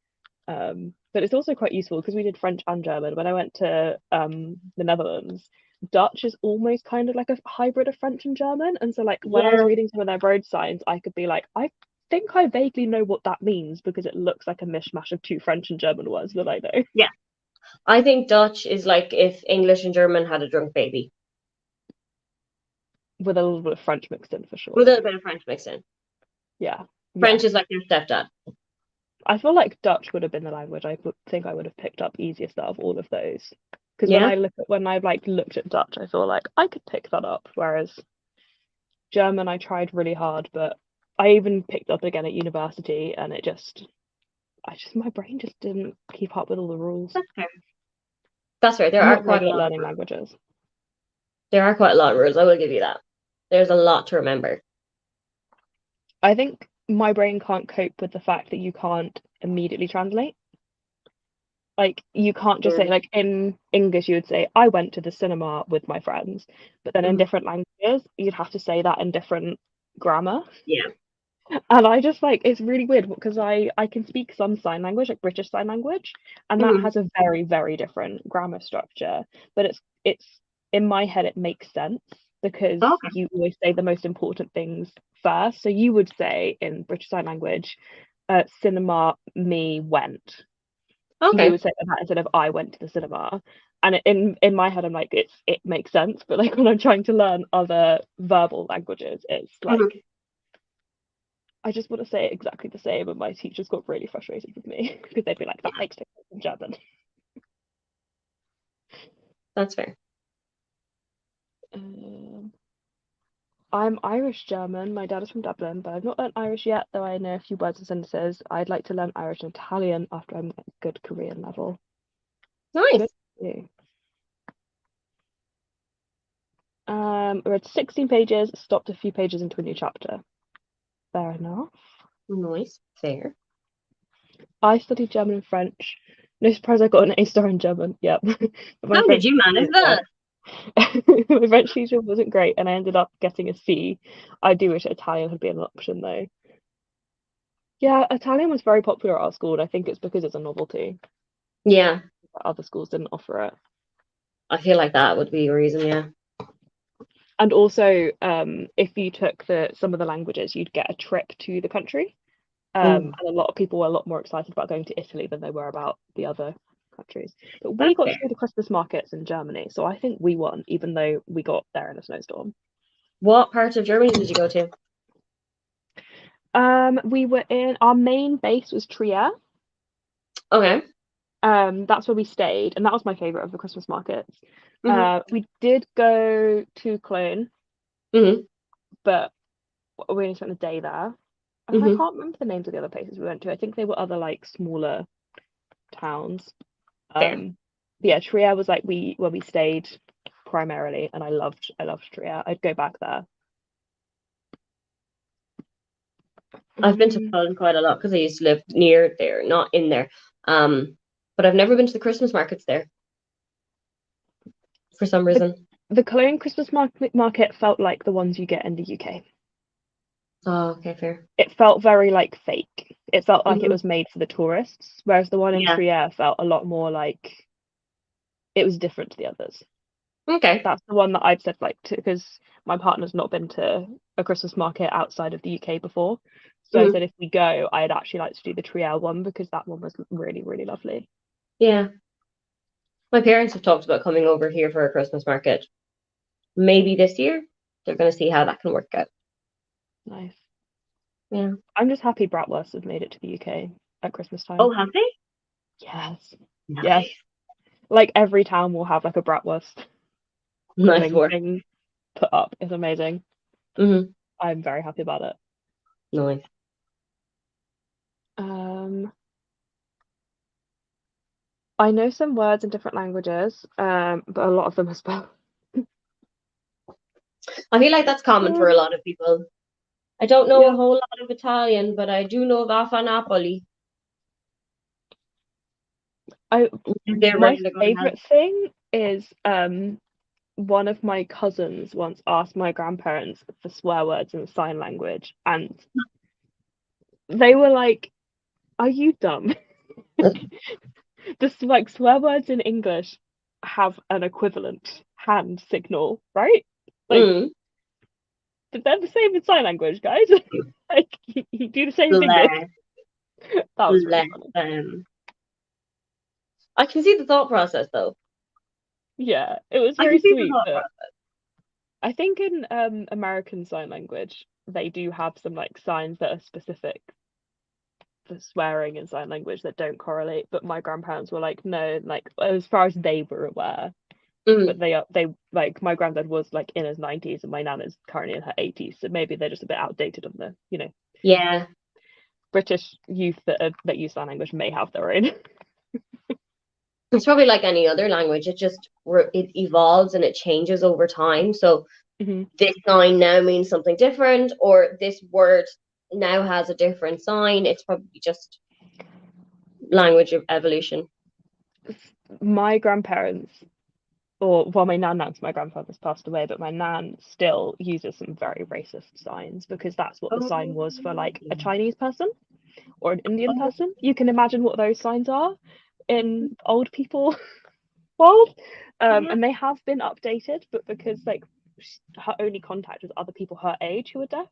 But it's also quite useful because we did French and German. When I went to the Netherlands, Dutch is almost kind of like a hybrid of French and German. And so, like, when I was Yeah. reading some of their road signs, I could be like, I think I vaguely know what that means because it looks like a mishmash of two French and German words that I know Yeah. I think Dutch is like if English and German had a drunk baby with a little bit of French mixed in for sure. with a little bit of French mixed in. Yeah, yeah. French is like their stepdad. I feel like Dutch would have been the language I would think I would have picked up easiest out of all of those. Because Yeah. when I like looked at Dutch, I feel like I could pick that up. Whereas German, I tried really hard, but I even picked up again at university, and my brain just didn't keep up with all the rules. That's fair. That's fair. There I'm are not very quite a good at lot of learning rules. languages. There are quite a lot of rules. I will give you that. There's a lot to remember. I think my brain can't cope with the fact that you can't immediately translate. Like you can't just say Mm. like in English you would say I went to the cinema with my friends, but then in Mhm. different languages you'd have to say that in different grammar. Yeah. And I just like it's really weird because I can speak some sign language, like British Sign Language, and that Mhm. has a very, very different grammar structure. But it's in my head it makes sense because Okay. you always say the most important things first. So you would say in British Sign Language, cinema me went. You Okay. would say that instead of I went to the cinema. And in my head I'm like it makes sense, but like when I'm trying to learn other verbal languages, it's Mhm. like I just want to say it exactly the same, and my teachers got really frustrated with me because they'd be like, "That makes no sense in German." That's fair. Um, I'm Irish German. My dad is from Dublin, but I've not learned Irish yet, though I know a few words and sentences. I'd like to learn Irish and Italian after I'm at a good Korean level. Good. Nice. For you. Read 16 pages, stopped a few pages into a new chapter. Fair enough. Nice. Fair. I studied German and French. No surprise I got an A star in German. Yep. But my How did French you manage teacher that? my French teacher wasn't great, and I ended up getting a C. I do wish Italian had been an option though. Yeah, Italian was very popular at our school, and I think it's because it's a novelty. Yeah, Other schools didn't offer it. I feel like that would be a reason. Yeah. And also, if you took the some of the languages, you'd get a trip to the country. Oh, And a lot of people were a lot more excited about going to Italy than they were about the other countries. But we that's got fair. to go to Christmas markets in Germany, so I think we won, even though we got there in a snowstorm. What part of Germany did you go to? We were in our main base was Trier. Okay. That's where we stayed, and that was my favorite of the Christmas markets. Mhm. We did go to Cologne, Mhm. but we only spent a day there. And I Mhm. can't remember the names of the other places we went to. I think they were other like smaller towns. Fair. But yeah, Trier was like we where we stayed primarily, and I loved Trier. I'd go back there. I've been to Mm, Poland quite a lot because I used to live near there, not in there. Um, but I've never been to the Christmas markets there for some the reason. the Cologne Christmas market felt like the ones you get in the UK. Oh, okay, fair. It felt very like fake. It felt like it Mhm. was made for the tourists, whereas the one in Yeah. Trier felt a lot more like it was different to the others. Okay. That's the one that I've said like to because my partner's not been to a Christmas market outside of the UK before. So I Mhm. said if we go, I'd actually like to do the Trier one because that one was really, really lovely. Yeah. My parents have talked about coming over here for a Christmas market. Maybe this year. They're going to see how that can work out. Nice. Yeah. I'm just happy bratwursts have made it to the UK at Christmas Oh, time. have they? Yes. Yes. Nice. Like every town will have like a bratwurst Nice grilling work. thing put up. It's amazing. Mhm. I'm very happy about it. Nice. Um, I know some words in different languages, but a lot of them are spelled. I feel like that's common for a lot of people. I don't know a Yeah. whole lot of Italian, but I do know Vafa Napoli, I which is they're my ready to go to hell. favorite thing is one of my cousins once asked my grandparents for swear words in sign language, and they were like, "Are you dumb?" Just like swear words in English have an equivalent hand signal, right? Like Mm. they're the same in sign language, guys. Like you do the same fingers. Bless, That was really bless funny. them. I can see the thought process though. Yeah, it was I very can see the sweet, thought but process. I think in American Sign Language they do have some like signs that are specific for swearing in sign language that don't correlate. But my grandparents were like, no, like as far as they were aware. But Mm. they like my granddad was like in his 90s and my nan is currently in her 80s, so maybe they're just a bit outdated on the Yeah, British youth that use sign language may have their own. it's probably like any other language. It just it evolves and it changes over time. So Hmm. this sign now means something different, or this word now has a different sign. It's probably just language of evolution. my grandparents, or well, my nan's my grandfather's passed away, but my nan still uses some very racist signs because that's what the sign was for like a Oh, Chinese person or an Indian oh, person. You can imagine what those signs are in old people world. yeah. And they have been updated, but because like her only contact was other people her age who are deaf,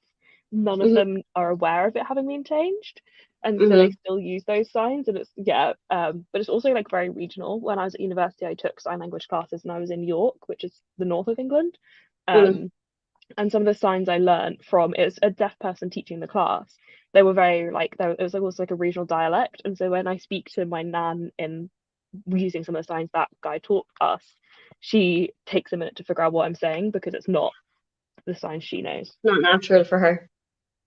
none of Hmm. them are aware of it having been changed. And so they Hmm. still use those signs, and it's yeah, but it's also like very regional. When I was at university, I took sign language classes, and I was in York, which is the north of England. Hmm. Um, and some of the signs I learned from it was a deaf person teaching the class. They were very like there. It was like also like a regional dialect, and so when I speak to my nan in using some of the signs that guy taught us, she takes a minute to figure out what I'm saying because it's not the signs she knows. Not natural for her.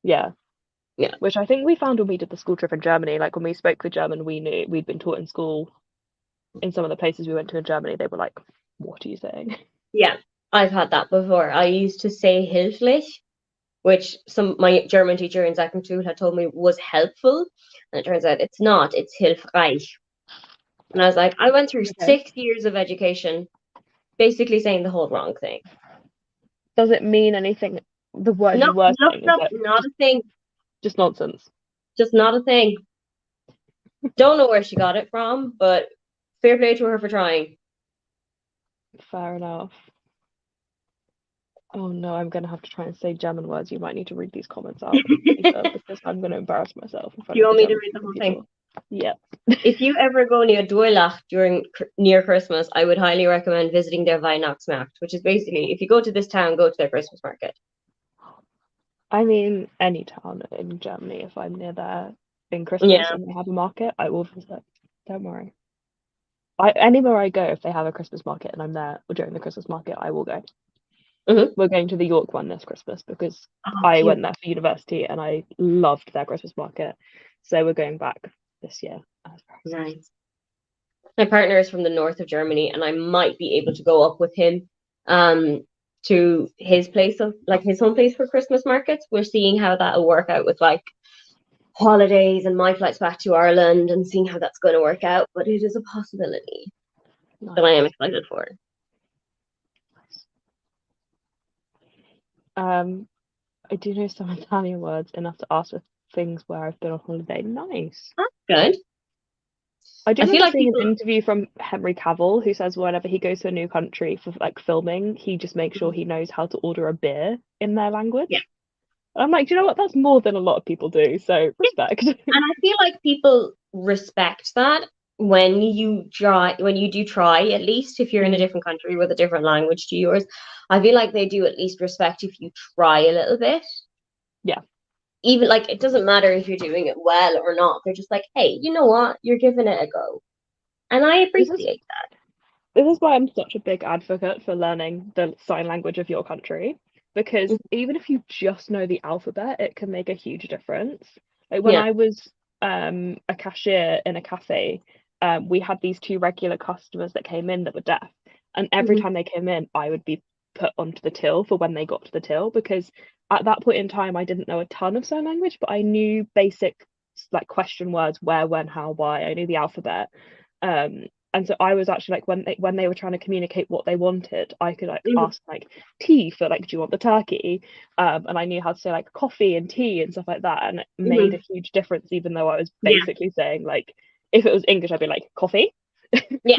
Yeah, Yeah. which I think we found when we did the school trip in Germany. Like when we spoke the German we knew we'd been taught in school in some of the places we went to in Germany, they were like, "What are you saying?" Yeah. I've had that before. I used to say hilflich, which some my German teacher in second school had told me was helpful. And it turns out it's not, it's hilfreich. And I was like, I went through Okay. 6 years of education basically saying the whole wrong thing. Does it mean anything? The word Nope, you were nope, saying is nope, it not a thing. just nonsense? Just not a thing. Don't know where she got it from, but fair play to her for trying. Fair enough. Oh no, I'm gonna have to try and say German words. You might need to read these comments out, Aoife, Do because I'm gonna embarrass myself in front you of the want me to German read the speaking whole thing? people. Yeah. If you ever go near Duilach during near Christmas, I would highly recommend visiting their Weihnachtsmarkt, which is basically if you go to this town, go to their Christmas market. I mean, any town in Germany, if I'm near there in Christmas Yeah. and they have a market, I will visit. Don't worry. Anywhere I go, if they have a Christmas market and I'm there during the Christmas market, I will go. Hmm. We're going to the York one this Christmas because Oh, I cute. went there for university and I loved their Christmas market. So we're going back this year. I was very excited. Nice. My partner is from the north of Germany, and I might be able to go up with him um to his place of like his home place for Christmas markets. We're seeing how that'll work out with like holidays and my flights back to Ireland and seeing how that's going to work out. But it is a possibility that I am Nice. excited for. Um, I do know some Italian words enough to ask for things where I've been on holiday. Nice. Good. I do I feel remember like seeing people. an interview from Henry Cavill who says whenever he goes to a new country for like filming, he just makes sure he knows how to order a beer in their Yeah. language. And I'm like, do you know what? That's more than a lot of people do. So respect. And I feel like people respect that when you do try, at least if you're in a Mm, different country with a different language to yours, I feel like they do at least respect if you try a little bit. yeah, Even like it doesn't matter if you're doing it well or not. They're just like, hey, you know what? You're giving it a go. And I this is appreciate this is why I'm such a big advocate for learning the sign language of your country because that. even if you just know the alphabet, it can make a huge difference. Like when Yeah. I was a cashier in a cafe, we had these two regular customers that came in that were deaf, and every Hmm. time they came in, I would be put onto the till for when they got to the till because at that point in time, I didn't know a ton of sign language, but I knew basic like question words, where, when, how, why. I knew the alphabet. Um, and so I was actually like when they were trying to communicate what they wanted, I could like Hmm. ask like tea for like, do you want the turkey? And I knew how to say like coffee and tea and stuff like that, and it made Hmm. a huge difference. Even though I was Yeah. basically saying like, if it was English, I'd be like coffee, Yeah.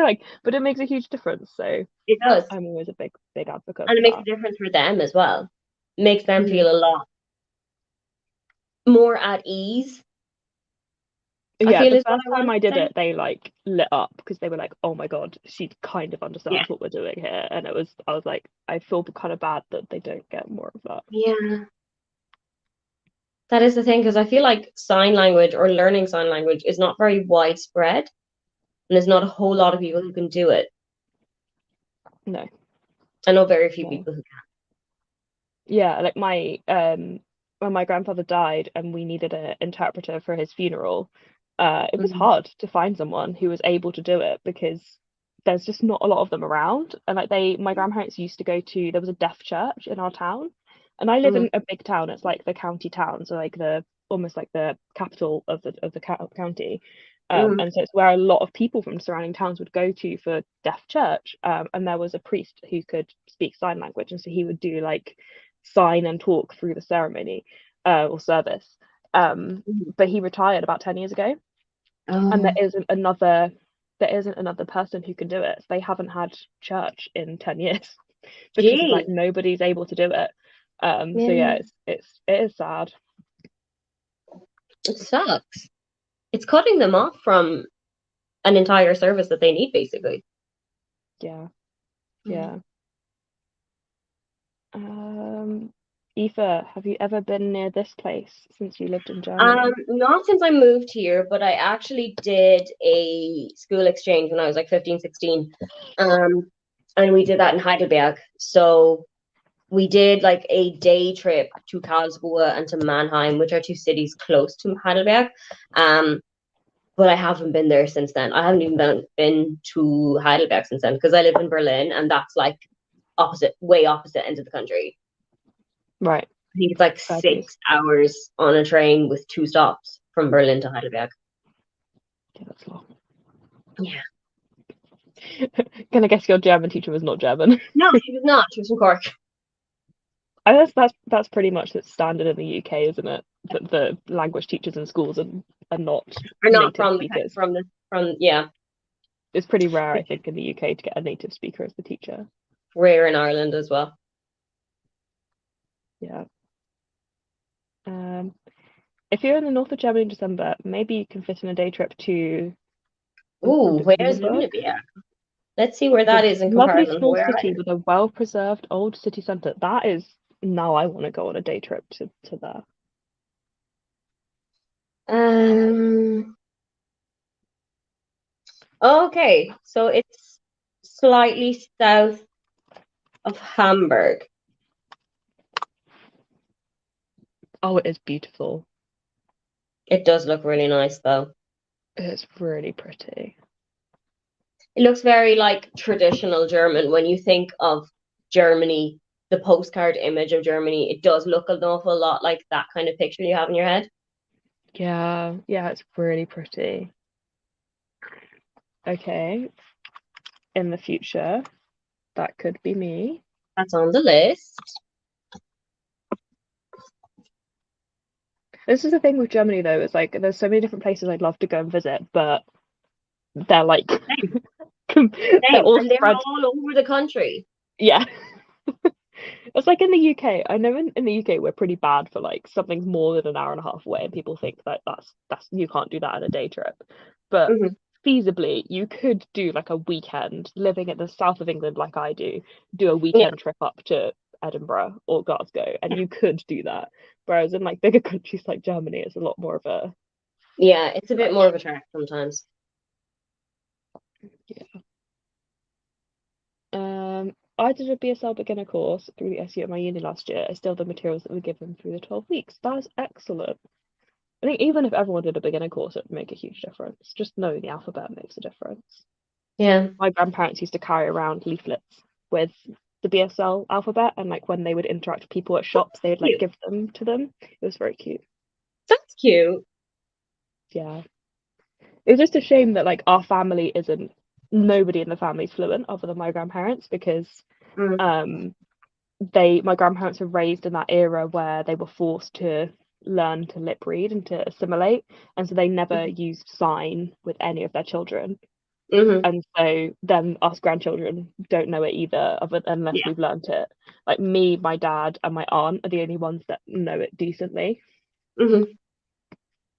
like. But it makes a huge difference. So It does. I'm always a big advocate And for it makes a that. difference for them as well. Makes them Mm. feel a lot more at ease. I Yeah, feel the is what first I time want I to did say. it, they like lit up because they were like, "Oh my God, she kind of Yeah. understands what we're doing here." And I was like, I feel kind of bad that they don't get more of that. Yeah. That is the thing, because I feel like sign language or learning sign language is not very widespread, and there's not a whole lot of people who can do it. No, I know very few no. people who Yeah, like my when my grandfather died and we needed an interpreter for his funeral, it was can. hard to find someone who was able to do it because there's just not a lot of them around. And like my grandparents used to go to, there was a deaf church in our town, and I live Hmm. in a big town. It's like the county town, so like the almost like the capital of the county. Mm. And so it's where a lot of people from surrounding towns would go to for deaf church. And there was a priest who could speak sign language, and so he would do like sign and talk through the ceremony or service. But he retired about 10 years ago, and Oh, there isn't another person who can do it. They haven't had church in 10 years because of like gee. nobody's able to do it. So yeah, Yeah, it is sad. it sucks. It's cutting them off from an entire service that they need, basically. Yeah, Mm. yeah. Um, Aoife, have you ever been near this place since you lived in Germany? Not since I moved here, but I actually did a school exchange when I was like 15, 16. Um, and we did that in Heidelberg. So we did like a day trip to Karlsruhe and to Mannheim, which are two cities close to Heidelberg. Um, but I haven't been there since then. I haven't even been to Heidelberg since then because I live in Berlin, and that's like way opposite end of the country. Right, I think it's like fair dues. 6 hours on a train with two stops from Berlin to Heidelberg. Yeah, that's long. Yeah. Gonna guess your German teacher was not German. No, she was not. She was from Cork. I guess that's pretty much the standard in the UK, isn't it? That the language teachers in schools are not Or not native from speakers. yeah, It's pretty rare, I think, in the UK to get a native speaker as the teacher. rare in Ireland as well. Yeah. If you're in the north of Germany in December, maybe you can fit in a day trip to the Ooh, where's Brandenburg. Lüneburg? Let's see where It's a that is in lovely comparison to small where I city live. with a well-preserved old city centre. That is now I want to go on a day trip to there. Um, okay, so it's slightly south of Hamburg. Oh, it is beautiful. It does look really nice though. It's really pretty. It looks very like traditional German when you think of Germany, the postcard image of Germany. It does look an awful lot like that kind of picture you have in your head. Yeah, yeah, it's really pretty. Okay, in the future, that could be me. That's on the list. This is the thing with Germany though, it's like there's so many different places I'd love to go and visit, but they're like Same, they're same. all And they're spread. all over the country. Yeah. It's like in the UK. I know in the UK we're pretty bad for like something more than an hour and a half away, and people think that that's you can't do that in a day trip. But Hmm. feasibly, you could do like a weekend living at the south of England like I do a Yeah, weekend trip up to Edinburgh or Glasgow, and you could do that. Whereas in like bigger countries like Germany, it's a lot more of a yeah. It's a bit more stretch. of a trek sometimes. Yeah. I did a BSL beginner course through the SU at my uni last year. I still have the materials that were given through the 12 weeks. That is excellent. I think even if everyone did a beginner course, it would make a huge difference. Just knowing the alphabet makes a difference. Yeah, My grandparents used to carry around leaflets with the BSL alphabet, and like when they would interact with people at shops, they would like cute. give them to them. It was very cute. That's cute. Yeah. It was just a shame that like our family isn't nobody in the family's fluent other than my grandparents because Mm, um my grandparents were raised in that era where they were forced to learn to lip read and to assimilate, and so they never used sign with any of their children. mm-hmm. And so then us grandchildren don't know it either, unless Yeah. we've learnt it. Like me, my dad, and my aunt are the only ones that know it decently. Hmm.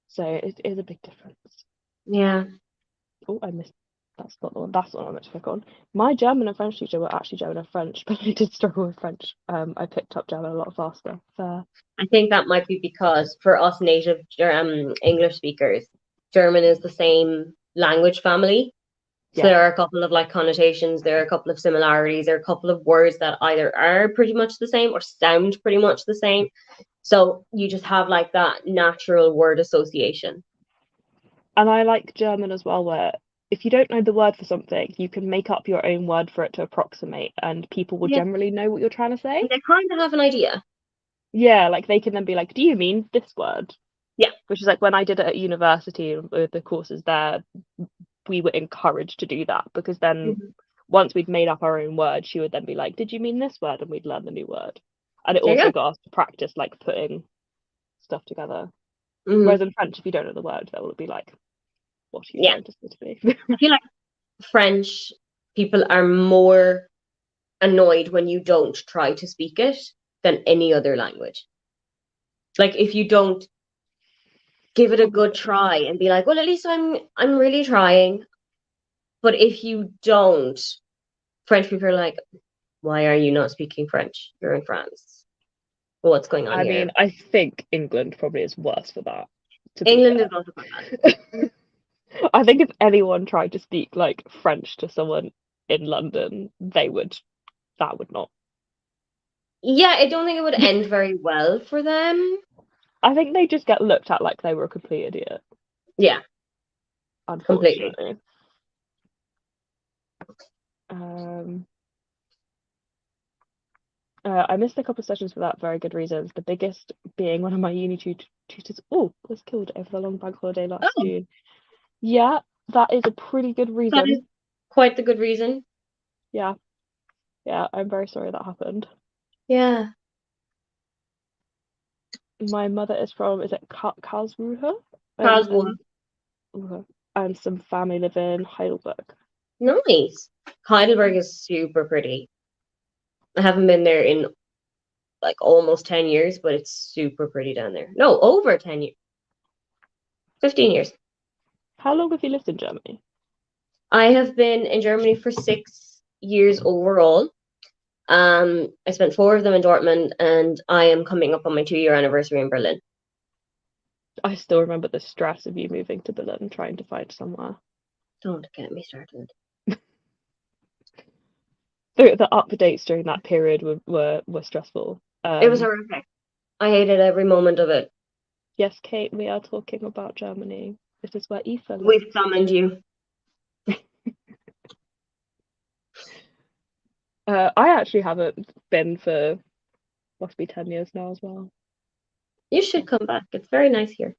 So it is a big difference. Yeah. Oh, I missed. That's not the one. That's the one I meant to click on. My German and French teacher were actually German and French, but I did struggle with French. I picked up German a lot faster. So I think that might be because for us native English speakers, German is the same language family. So yeah, there are a couple of like connotations, there are a couple of similarities, there are a couple of words that either are pretty much the same or sound pretty much the same. So you just have like that natural word association. and I like German as well, where if you don't know the word for something, you can make up your own word for it to approximate, and people will Yeah. generally know what you're trying to say. And they kind of have an idea. Yeah, like they can then be like, "Do you mean this word?" Yeah. which is like when I did it at university with the courses there, we were encouraged to do that because then Mhm. once we'd made up our own word, she would then be like, "Did you mean this word?" And we'd learn the new word. And it There also you got us to practice like putting stuff together. go. Hmm. Whereas in French, if you don't know the word, they will be like, "What are you Yeah. trying to say to me?" I feel like French people are more annoyed when you don't try to speak it than any other language. Like if you don't give it a good Probably. try and be like, well, at least I'm really trying. But if you don't, French people are like, why are you not speaking French? You're in France. What's going on I here? mean, I think England probably is worse for that, to be England is fair. also quite bad. I think if anyone tried to speak like French to someone in London, that would not. Yeah, I don't think it would end very well for them. I think they just get looked at like they were a complete idiot, Yeah, completely. unfortunately. Um, I missed a couple of sessions for that very good reasons. The biggest being one of my uni tutors, was killed over the long bank holiday last Oh, June. Yeah, that is a pretty good that is reason. quite the good reason. Yeah, yeah, I'm very sorry that happened. Yeah. My mother is from, is it Karlsruhe? Karlsruhe. And some family live in Heidelberg. Nice. Heidelberg is super pretty. I haven't been there in like almost 10 years, but it's super pretty down there. No, over 10 years. 15 years. How long have you lived in Germany? I have been in Germany for 6 years overall. I spent four of them in Dortmund, and I am coming up on my 2 year anniversary in Berlin. I still remember the stress of you moving to Berlin, trying to find somewhere. Don't get me started. The updates during that period were stressful. It was horrific. I hated every moment of it. Yes, Kate, we are talking about Germany. It is where Aoife We've lives. summoned you. I actually haven't been for must be 10 years now as well. You should come back. It's very nice here.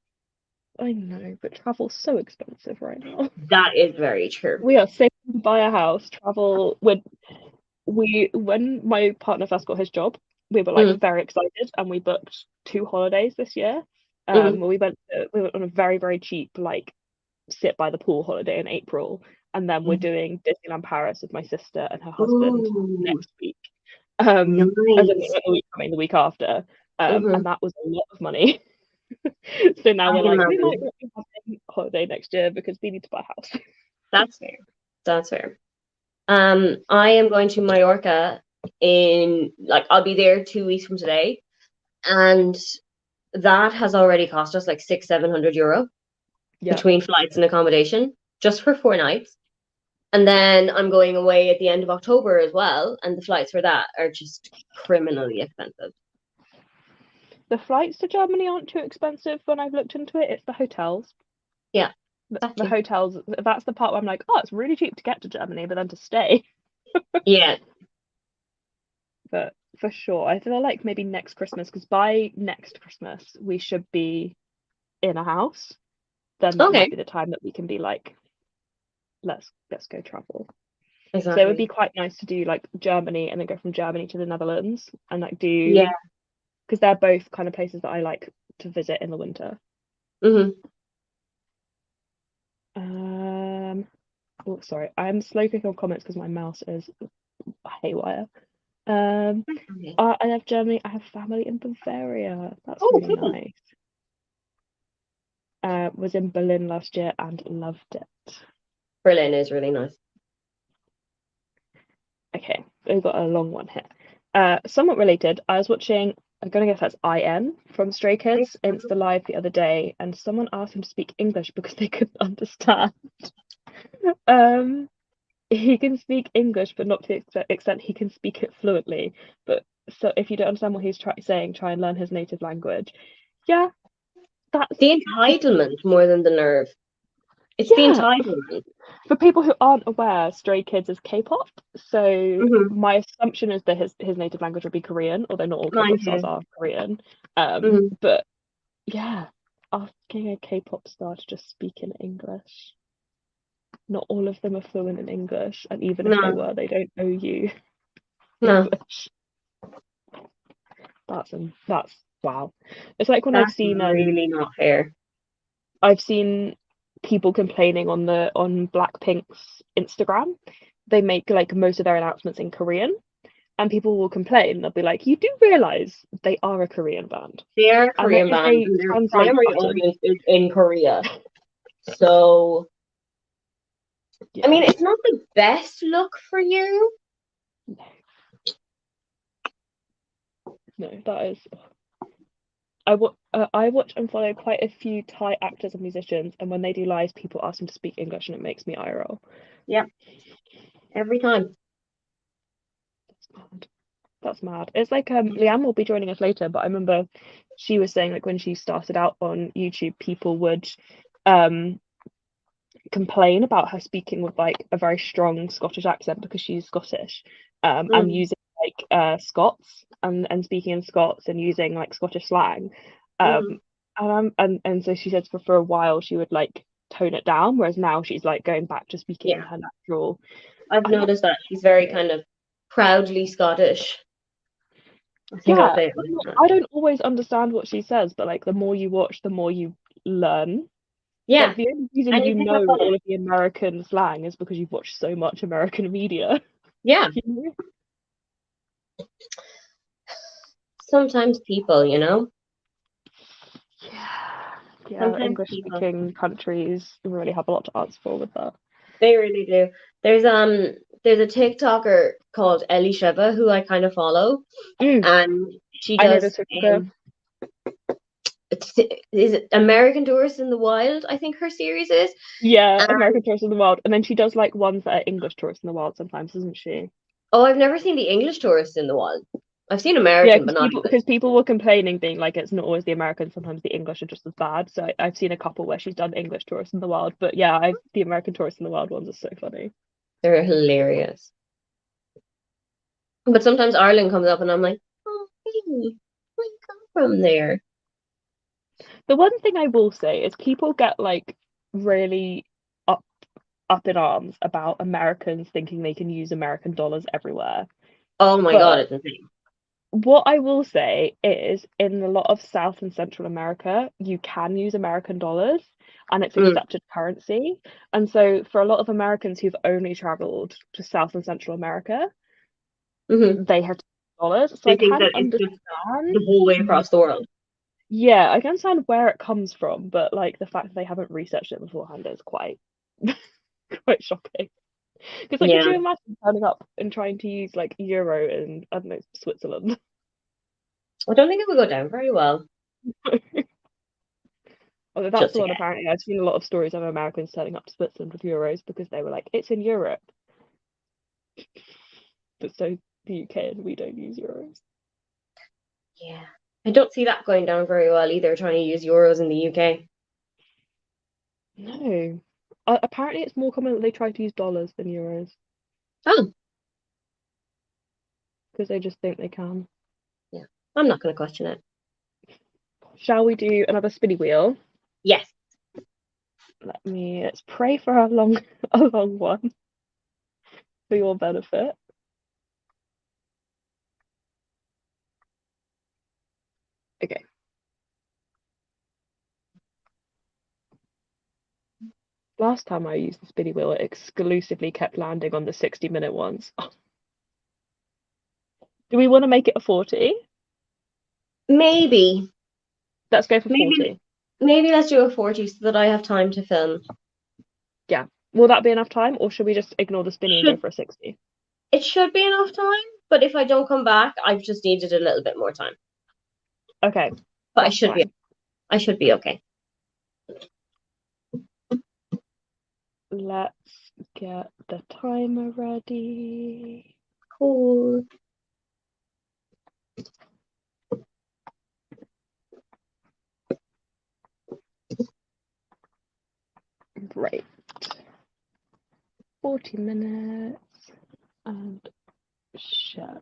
I know, but travel's so expensive right now. That is very true. We are saving to buy a house. Travel when my partner first got his job, we were like Mm, very excited and we booked 2 holidays this year. mm, We went on a very, very cheap like sit by the pool holiday in April, and then we're mm. doing Disneyland Paris with my sister and her husband Ooh, next week. As in nice. not the week coming, the week after. Hmm. And that was a lot of money. So now I we're can like, we might imagine. not be having a holiday next year because we need to buy a house. That's fair. That's fair. I am going to Mallorca in like I'll be there 2 weeks from today, and that has already cost us like 600-700 euro Yeah. between flights and accommodation just for 4 nights. And then I'm going away at the end of October as well, and the flights for that are just criminally expensive. The flights to Germany aren't too expensive when I've looked into it. It's the hotels. Yeah, The exactly. hotels, that's the part where I'm like, oh, it's really cheap to get to Germany, but then to stay. Yeah. But for sure, I feel like maybe next Christmas, because by next Christmas we should be in a house. Then that Okay. might be the time that we can be like, let's go travel. So it would be Exactly. quite nice to do like Germany and then go from Germany to the Netherlands and like do Yeah. because they're both kind of places that I like to visit in the winter. Hmm. Um, oh, sorry, I'm slow clicking on comments because my mouse is haywire. Um, Okay. I have Germany. I have family in Bavaria. That's Oh, really cool. nice. Was in Berlin last year and loved it. Berlin is really nice. Okay, we've got a long one here. Somewhat related. I was watching. I'm gonna guess that's IN from Stray Kids Insta Live the other day, and someone asked him to speak English because they couldn't understand. Um, he can speak English, but not to the extent he can speak it fluently. But so if you don't understand what he's saying, try and learn his native language. Yeah, that's The entitlement more than the nerve. It's the yeah. entitlement. For people who aren't aware, Stray Kids is K-pop. So Hmm. my assumption is that his native language would be Korean, although not all Mine K-pop stars too. are Korean. Hmm. But yeah, asking a K-pop star to just speak in English. Not all of them are fluent in English, and even if they No, were, they don't owe you no, English. That's wow. It's like when that's really not fair. I've seen people complaining on Blackpink's Instagram. They make like most of their announcements in Korean, and people will complain. They'll be like, "You do realize they are a Korean band?" They are a And there Korean is band, a and their translate primary button. audience is in Korea. So, I Yeah, mean, it's not the best look for you. no, no, that is. I watch and follow quite a few Thai actors and musicians, and when they do lives, people ask them to speak English, and it makes me eye roll. Yeah, every time. That's mad. That's mad. It's like Lianne will be joining us later, but I remember she was saying like when she started out on YouTube, people would um complain about her speaking with like a very strong Scottish accent because she's Scottish, and Mm, using like Scots and speaking in Scots and using like Scottish slang, mm, and so she said for a while she would like tone it down, whereas now she's like going back to speaking in yeah, her natural. I've I think noticed that she's very that's kind of proudly Scottish. I think I'll yeah. say it like that. I don't always understand what she says, but like the more you watch, the more you learn. Yeah, Like the only reason and you you pick up know on it. all of the American slang is because you've watched so much American media. Yeah, You know? sometimes people. Yeah. Yeah, Sometimes English people. speaking countries really have a lot to answer for with that. They really do. There's a TikToker called Ellie Sheva who I kind of follow, Mm, and she I know does this TikToker. is it American Tourist in the Wild, I think her series is. Yeah, And American Tourist in the Wild. And then she does like ones that are English Tourist in the Wild sometimes, doesn't she? oh, I've never seen the English Tourist in the Wild. I've seen Yeah, American, but because not people English. because people were complaining, being like it's not always the Americans, sometimes the English are just as bad. So I've seen a couple where she's done English Tourist in the Wild, but yeah, I've the American Tourist in the Wild ones are so funny. They're hilarious. But sometimes Ireland comes up, and I'm like, oh, hey, where you come from there? The one thing I will say is people get like really up up in arms about Americans thinking they can use American dollars everywhere. Oh my God, But it's insane. what I will say is in a lot of South and Central America, you can use American dollars and it's Mm, accepted currency. And so for a lot of Americans who've only traveled to South and Central America, hmm they have dollars. So They I think can that it's just understand. the whole way across the world. Yeah, I can understand where it comes from, but like the fact that they haven't researched it beforehand is quite shocking. Because like, could Yeah, you imagine turning up and trying to use like euro in I don't know Switzerland? I don't think it would go down very well. Although that's Just the a one guess. apparently I've seen a lot of stories of Americans turning up to Switzerland with euros because they were like, it's in Europe, but so the UK and we don't use euros. Yeah. I don't see that going down very well either, trying to use euros in the UK. No. Apparently it's more common that they try to use dollars than euros Oh, because they just think they can. yeah. I'm not going to question it. Shall we do another spinny wheel? Yes. Let's pray for a long a long one for your benefit. Okay. Last time I used the spinny wheel, it exclusively kept landing on the 60-minute ones. Do we want to make it a 40? Maybe. Let's go for Maybe 40. maybe let's do a 40 so that I have time to film. Yeah. Will that be enough time, or should we just ignore the spinny and go Should for a 60? it should be enough time, but if I don't come back, I've just needed a little bit more time. Okay, But that's fine. I should be okay. Let's get the timer ready. Cool. Right. 40 minutes and share.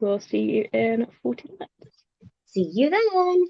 we'll see you in 40 minutes. See you then.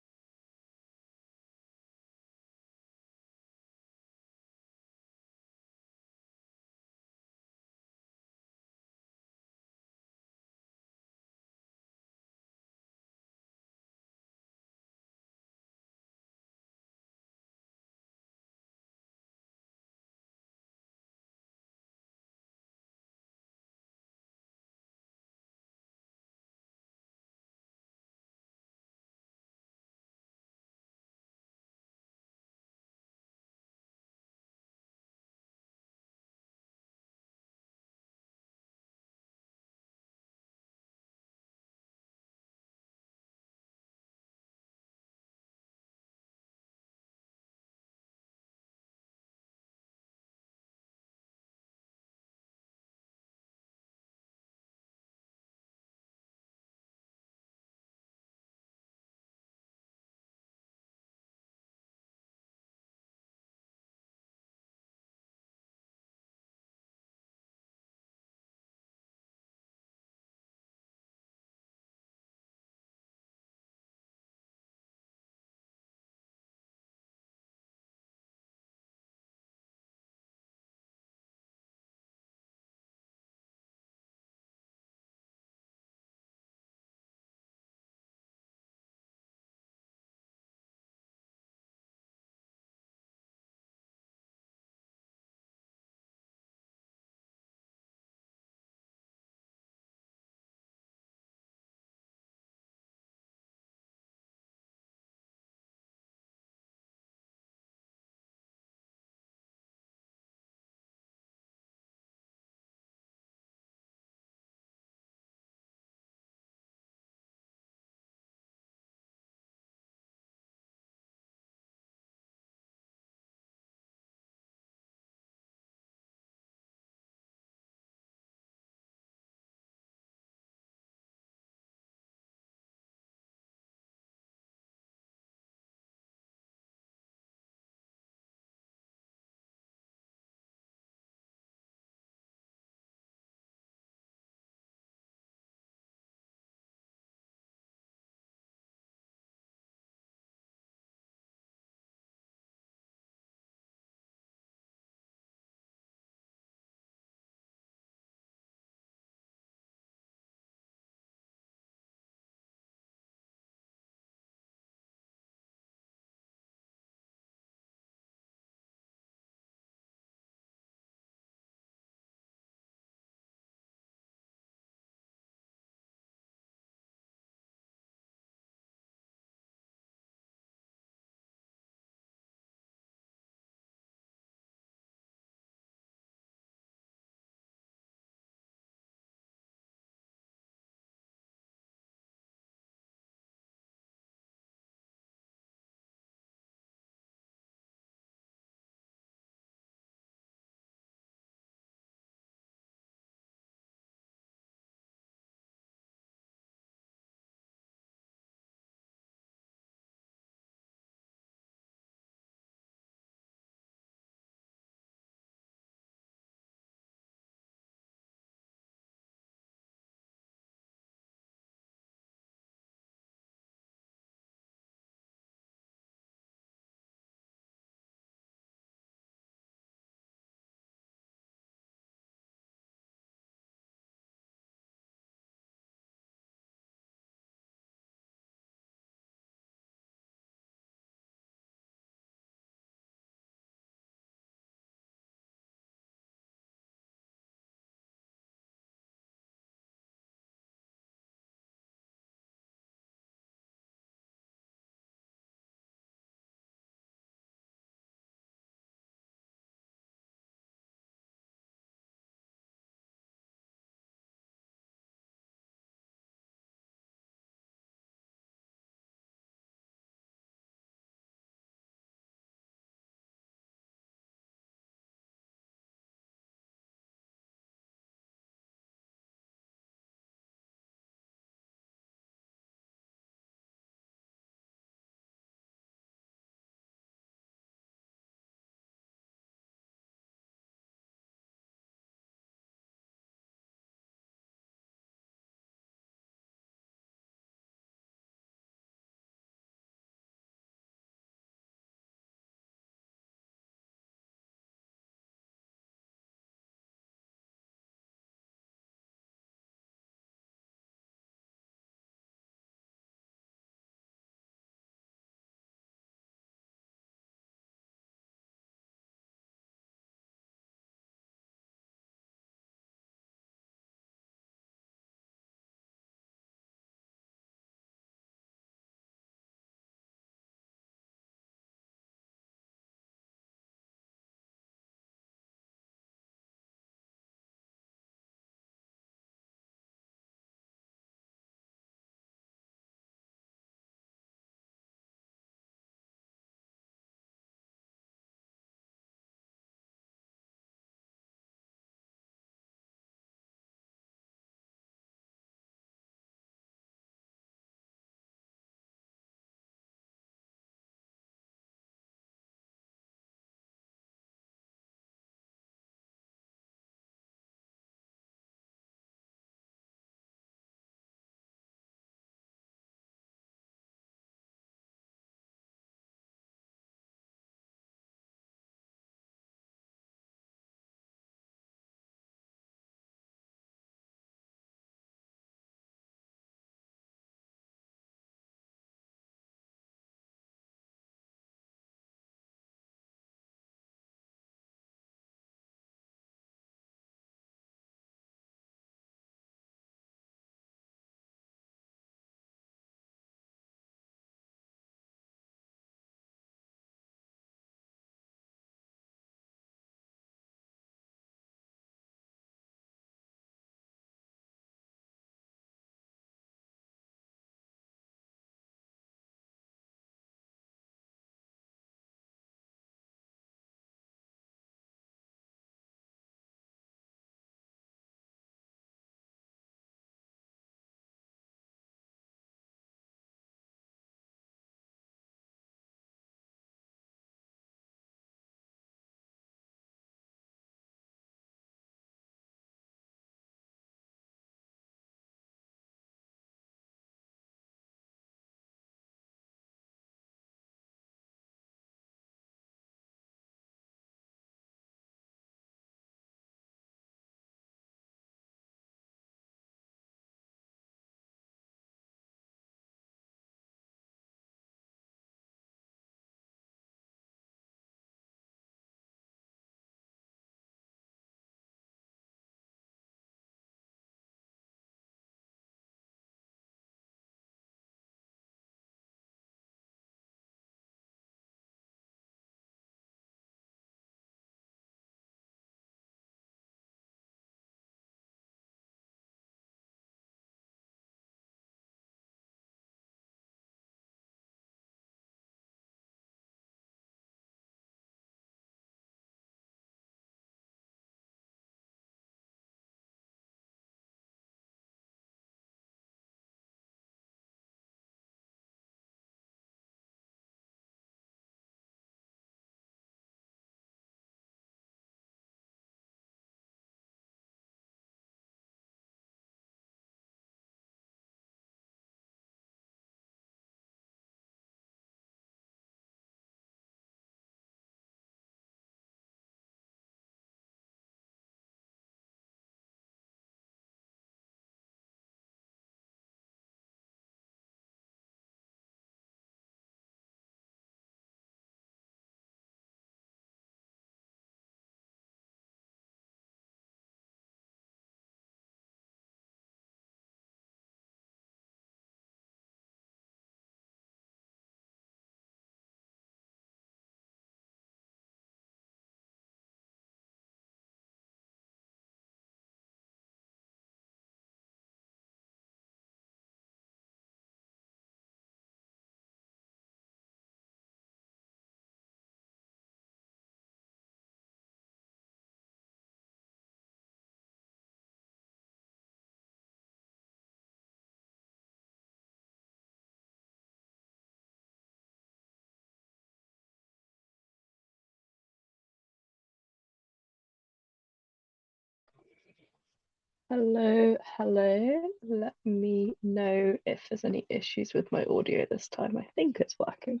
Hello, hello. Let me know if there's any issues with my audio this time. I think it's working.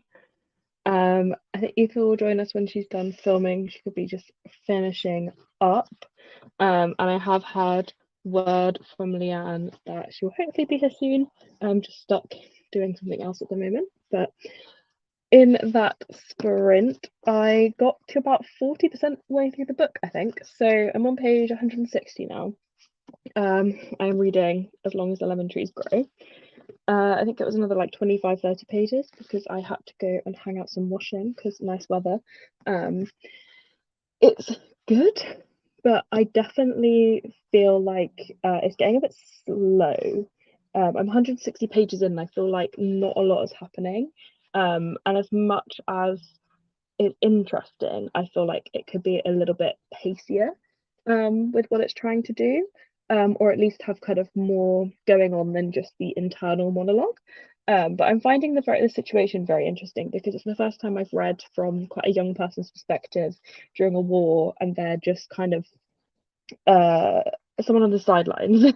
I think Aoife will join us when she's done filming. She could be just finishing up. And I have had word from Lianne that she will hopefully be here soon. I'm just stuck doing something else at the moment. But in that sprint, I got to about 40% way through the book, I think. So I'm on page 160 now. I'm reading As Long as the Lemon Trees Grow. I think it was another like 25-30 pages because I had to go and hang out some washing because nice weather. Um, it's good, but I definitely feel like it's getting a bit slow. I'm 160 pages in and I feel like not a lot is happening. And as much as it's interesting, I feel like it could be a little bit pacier with what it's trying to do, or at least have kind of more going on than just the internal monologue. But I'm finding the situation very interesting because it's the first time I've read from quite a young person's perspective during a war, and they're just kind of uh, someone on the sidelines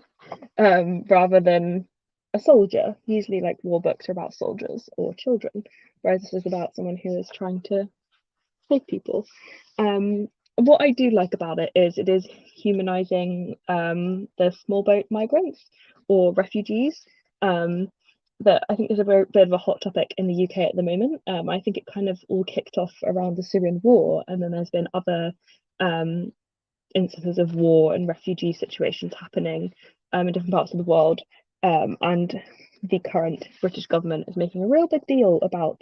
rather than a soldier. Usually, like war books are about soldiers or children, whereas this is about someone who is trying to save people. What I do like about it is humanizing the small boat migrants or refugees. That I think is a very bit of a hot topic in the UK at the moment. I think it kind of all kicked off around the Syrian war, and then there's been other um, instances of war and refugee situations happening in different parts of the world. And the current British government is making a real big deal about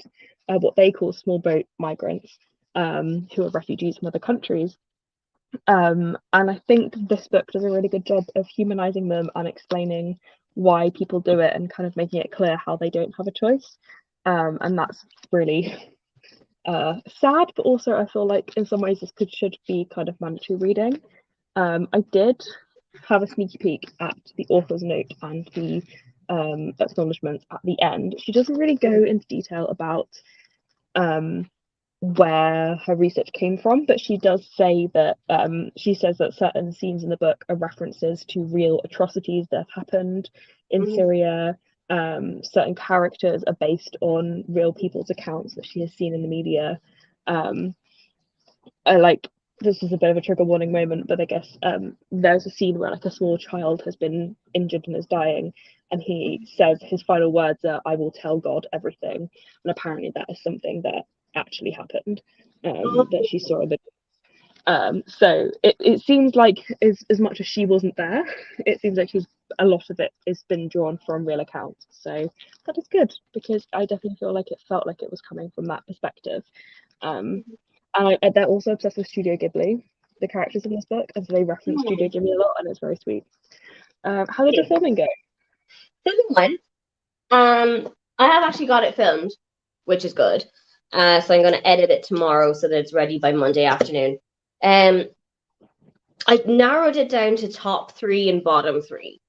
what they call small boat migrants, who are refugees from other countries. And I think this book does a really good job of humanizing them and explaining why people do it and kind of making it clear how they don't have a choice. And that's really sad, but also I feel like in some ways this should be kind of mandatory reading. I did have a sneaky peek at the author's note and the acknowledgements at the end. She doesn't really go into detail about um, where her research came from, but she does say that she says that certain scenes in the book are references to real atrocities that have happened in Mhm. Syria. Certain characters are based on real people's accounts that she has seen in the media. Um, I like this is a bit of a trigger warning moment, but I guess there's a scene where like a small child has been injured and is dying, and he says his final words are, "I will tell God everything," and apparently that is something that actually happened, that she saw in the so it seems like as much as she wasn't there, it seems like she's a lot of it has been drawn from real accounts. So that is good because I definitely feel like it felt like it was coming from that perspective. Um, and they're also obsessed with Studio Ghibli, the characters in this book, and so they reference Studio Nice. Ghibli a lot, and it's very sweet. How did the Yeah. filming go? Filming went. I have actually got it filmed, which is good. So I'm going to edit it tomorrow so that it's ready by Monday afternoon. Um, I narrowed it down to top three and bottom three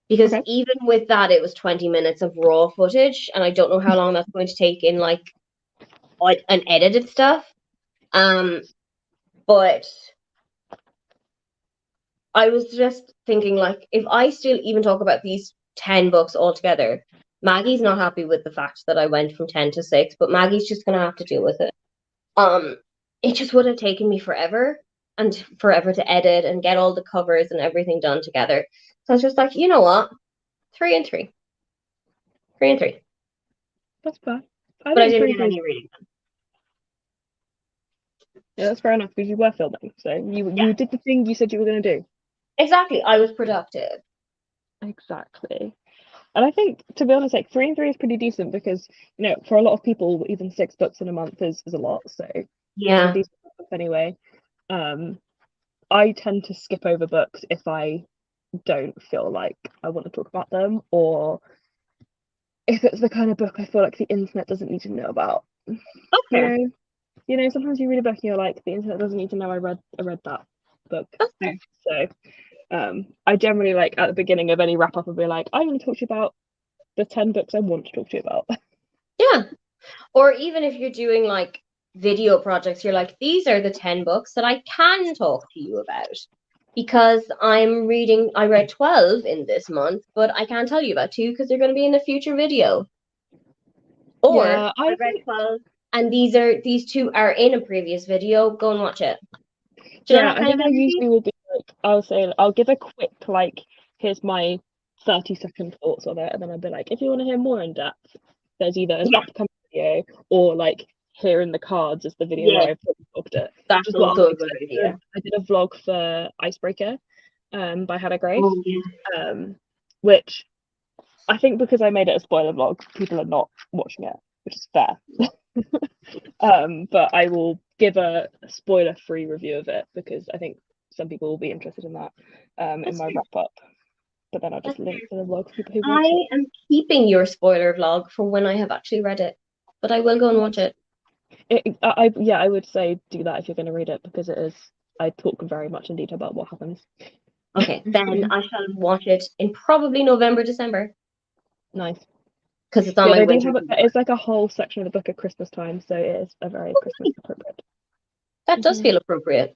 because Okay. even with that, it was 20 minutes of raw footage, and I don't know how long that's going to take in like an edited stuff. Um, but I was just thinking, like, if I still even talk about these 10 books altogether, Maggie's not happy with the fact that I went from 10 to 6, but Maggie's just going to have to deal with it. Um, it just would have taken me forever and forever to edit and get all the covers and everything done together. So I was just like, you know what? Three and three. Three and three. That's fair. I But I think didn't three and get three is any reading done. yeah, that's fair enough because you were filming, so Yeah, you did the thing you said you were going to do. exactly. I was productive. Exactly. And I think, to be honest, like 3 and 3 is pretty decent because, for a lot of people, even 6 books in a month is a lot. So it's a Yeah. decent month anyway. Um, I tend to skip over books if I don't feel like I want to talk about them, or if it's the kind of book I feel like the internet doesn't need to know about. You Okay. know, sometimes you read a book and you're like, the internet doesn't need to know I read that book. Okay. So I generally like at the beginning of any wrap up, I'll be like, I'm going to talk to you about the 10 books I want to talk to you about. Yeah. Or even if you're doing like video projects, you're like, these are the 10 books that I can talk to you about. because I read 12 in this month, but I can't tell you about two because they're going to be in a future video. Or Yeah, I I read think 12 and these two are in a previous video. Go and watch it. Do you know yeah, that I kind of think I energy? usually will be like I'll say I'll give a quick like here's my 30-second thoughts on it, and then I'll be like, if you want to hear more in depth, there's either an Yeah, upcoming video or like here in the cards is the video yeah, where I vlogged it, that's which is what I'll also do. a 'Cause good idea. I did a vlog for Icebreaker by Hannah Grace, Oh yeah. which I think because I made it a spoiler vlog, people are not watching it, which is fair. But I will give a spoiler-free review of it because I think some people will be interested in that in That's my fair. wrap up. But then I'll just That's link fair. to the vlog for people who want I to. am keeping your spoiler vlog for when I have actually read it, but I will go and watch Nice. it. Yeah, I would say do that if you're going to read it because it is. I talk very much in detail about what happens. Okay, then I shall watch it in probably November, December, Nice. because it's on Yeah, my they do winter have it. to do. It's like a whole section of the book at Christmas time, so it is a very Christmas appropriate. That does feel appropriate.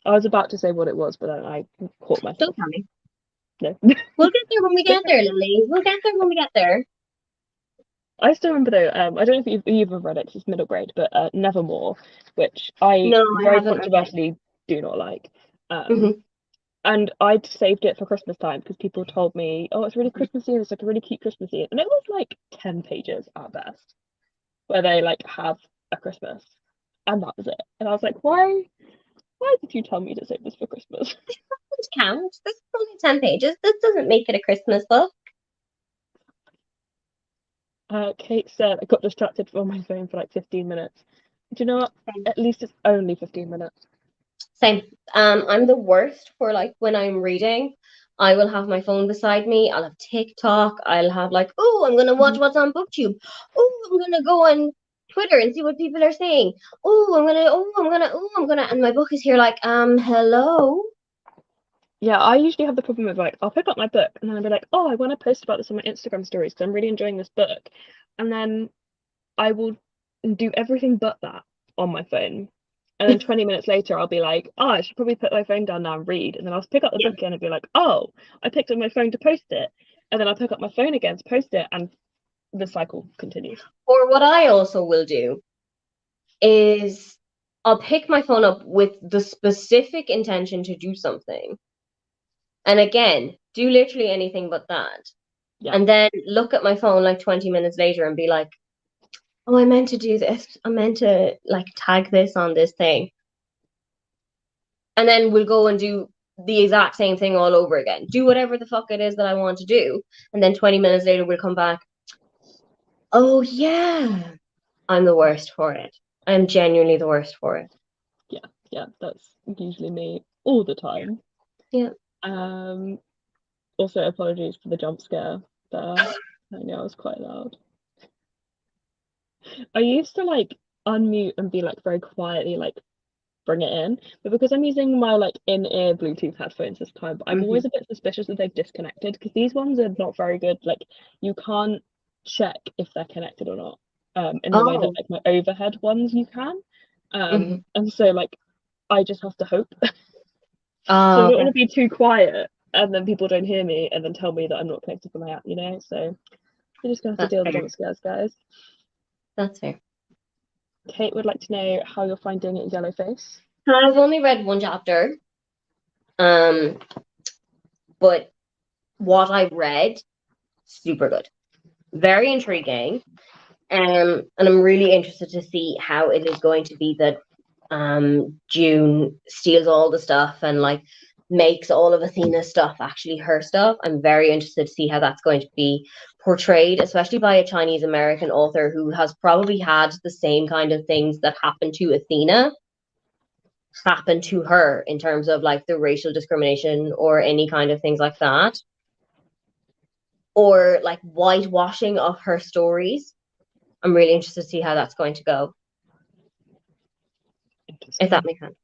I was about to say what it was, but then I caught Don't myself. tell me. No. We'll get there when we get there, Lily. We'll get there when we get there. I still remember though, I don't know if you've ever read it 'cause it's middle grade, but Nevermore, which I No, I very haven't read it. controversially do not like. Um, Hmm. and I'd saved it for Christmas time because people told me, oh, it's really Christmassy and it's like a really cute Christmassy. And it was like 10 pages at best, where they like have a Christmas. And that was it. And I was like, why did you tell me to save this for Christmas? Doesn't count. This is only 10 pages. This doesn't make it a Christmas book. Kate said I got distracted from my phone for like 15 minutes. Do you know what? Same. At least it's only 15 minutes. Same. I'm the worst for like when I'm reading. I will have my phone beside me. I'll have TikTok. I'll have like, oh, I'm gonna watch Mhm. what's on BookTube. Oh, I'm gonna go on Twitter and see what people are saying. And my book is here like, hello. Yeah, I usually have the problem with like I'll pick up my book and then I'll be like, oh, I want to post about this on my Instagram stories because I'm really enjoying this book, and then I will do everything but that on my phone, and then 20 minutes later I'll be like, oh, I should probably put my phone down now and read, and then I'll pick up the Yeah. book again and be like, oh, I picked up my phone to post it, and then I'll pick up my phone again to post it, and the cycle continues. Or what I also will do is I'll pick my phone up with the specific intention to do something. And again, do literally anything but that. Yeah, And then look at my phone like 20 minutes later and be like, oh, I meant to do this. I meant to like tag this on this thing. And then we'll go and do the exact same thing all over again. Do whatever the fuck it is that I want to do. And then 20 minutes later, we'll come back. Oh, yeah. I'm the worst for it. I'm genuinely the worst for it. yeah, yeah. That's usually me all the time. Yeah. Um, Also apologies for the jump scare there. I know I was quite loud. I used to like unmute and be like very quietly like bring it in, but because I'm using my like in-ear Bluetooth headphones this time, I'm Hmm. always a bit suspicious that they've disconnected because these ones are not very good. Like you can't check if they're connected or not, in the way that Oh. like my overhead ones you can. Hmm. And so like I just have to hope. So I Oh, don't want okay. to be too quiet and then people don't hear me and then tell me that I'm not connected to my app, you know? So you're just gonna have to That's deal with the fair. jump scares, guys. That's fair. Kate would like to know how you're finding Yellowface. So I've only read one chapter. Um, but what I read, super good. Very intriguing. And I'm really interested to see how it is going to be that June steals all the stuff and like makes all of Athena's stuff actually her stuff. I'm very interested to see how that's going to be portrayed, especially by a Chinese American author who has probably had the same kind of things that happened to Athena happen to her in terms of like the racial discrimination or any kind of things like that, or like whitewashing of her stories. I'm really interested to see how that's going to go, if that Interesting. makes sense.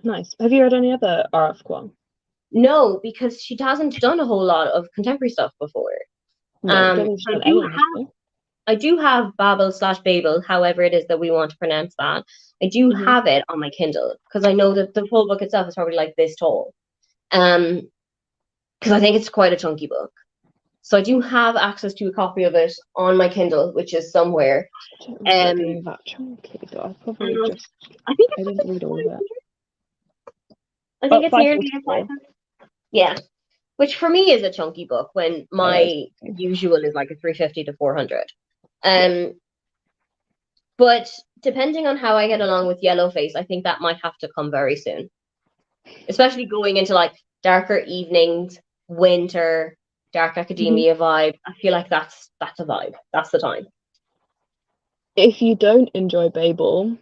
Nice. Have you read any other R.F. Kuang? No, because she hasn't done a whole lot of contemporary stuff before. No, don't think she's So I done do any, has have she? I do have Babel/Babel, however it is that we want to pronounce that. I do Hmm. have it on my Kindle because I know that the full book itself is probably like this tall. Um, because I think it's quite a chunky book. So I do have access to a copy of it on my Kindle, which is somewhere. I don't remember it Um, being that chunky, but I probably and just I think I it's didn't like read all of it. I think Oh, it's nearly a 544. 500. Yeah, which for me is a chunky book when Yeah, it's my okay. usual is like a 350 to 400. Yeah. Um, but depending on how I get along with Yellowface, I think that might have to come very soon, especially going into like darker evenings, winter, dark Hmm. academia vibe. I feel like that's a vibe. That's the time. If you don't enjoy Babel,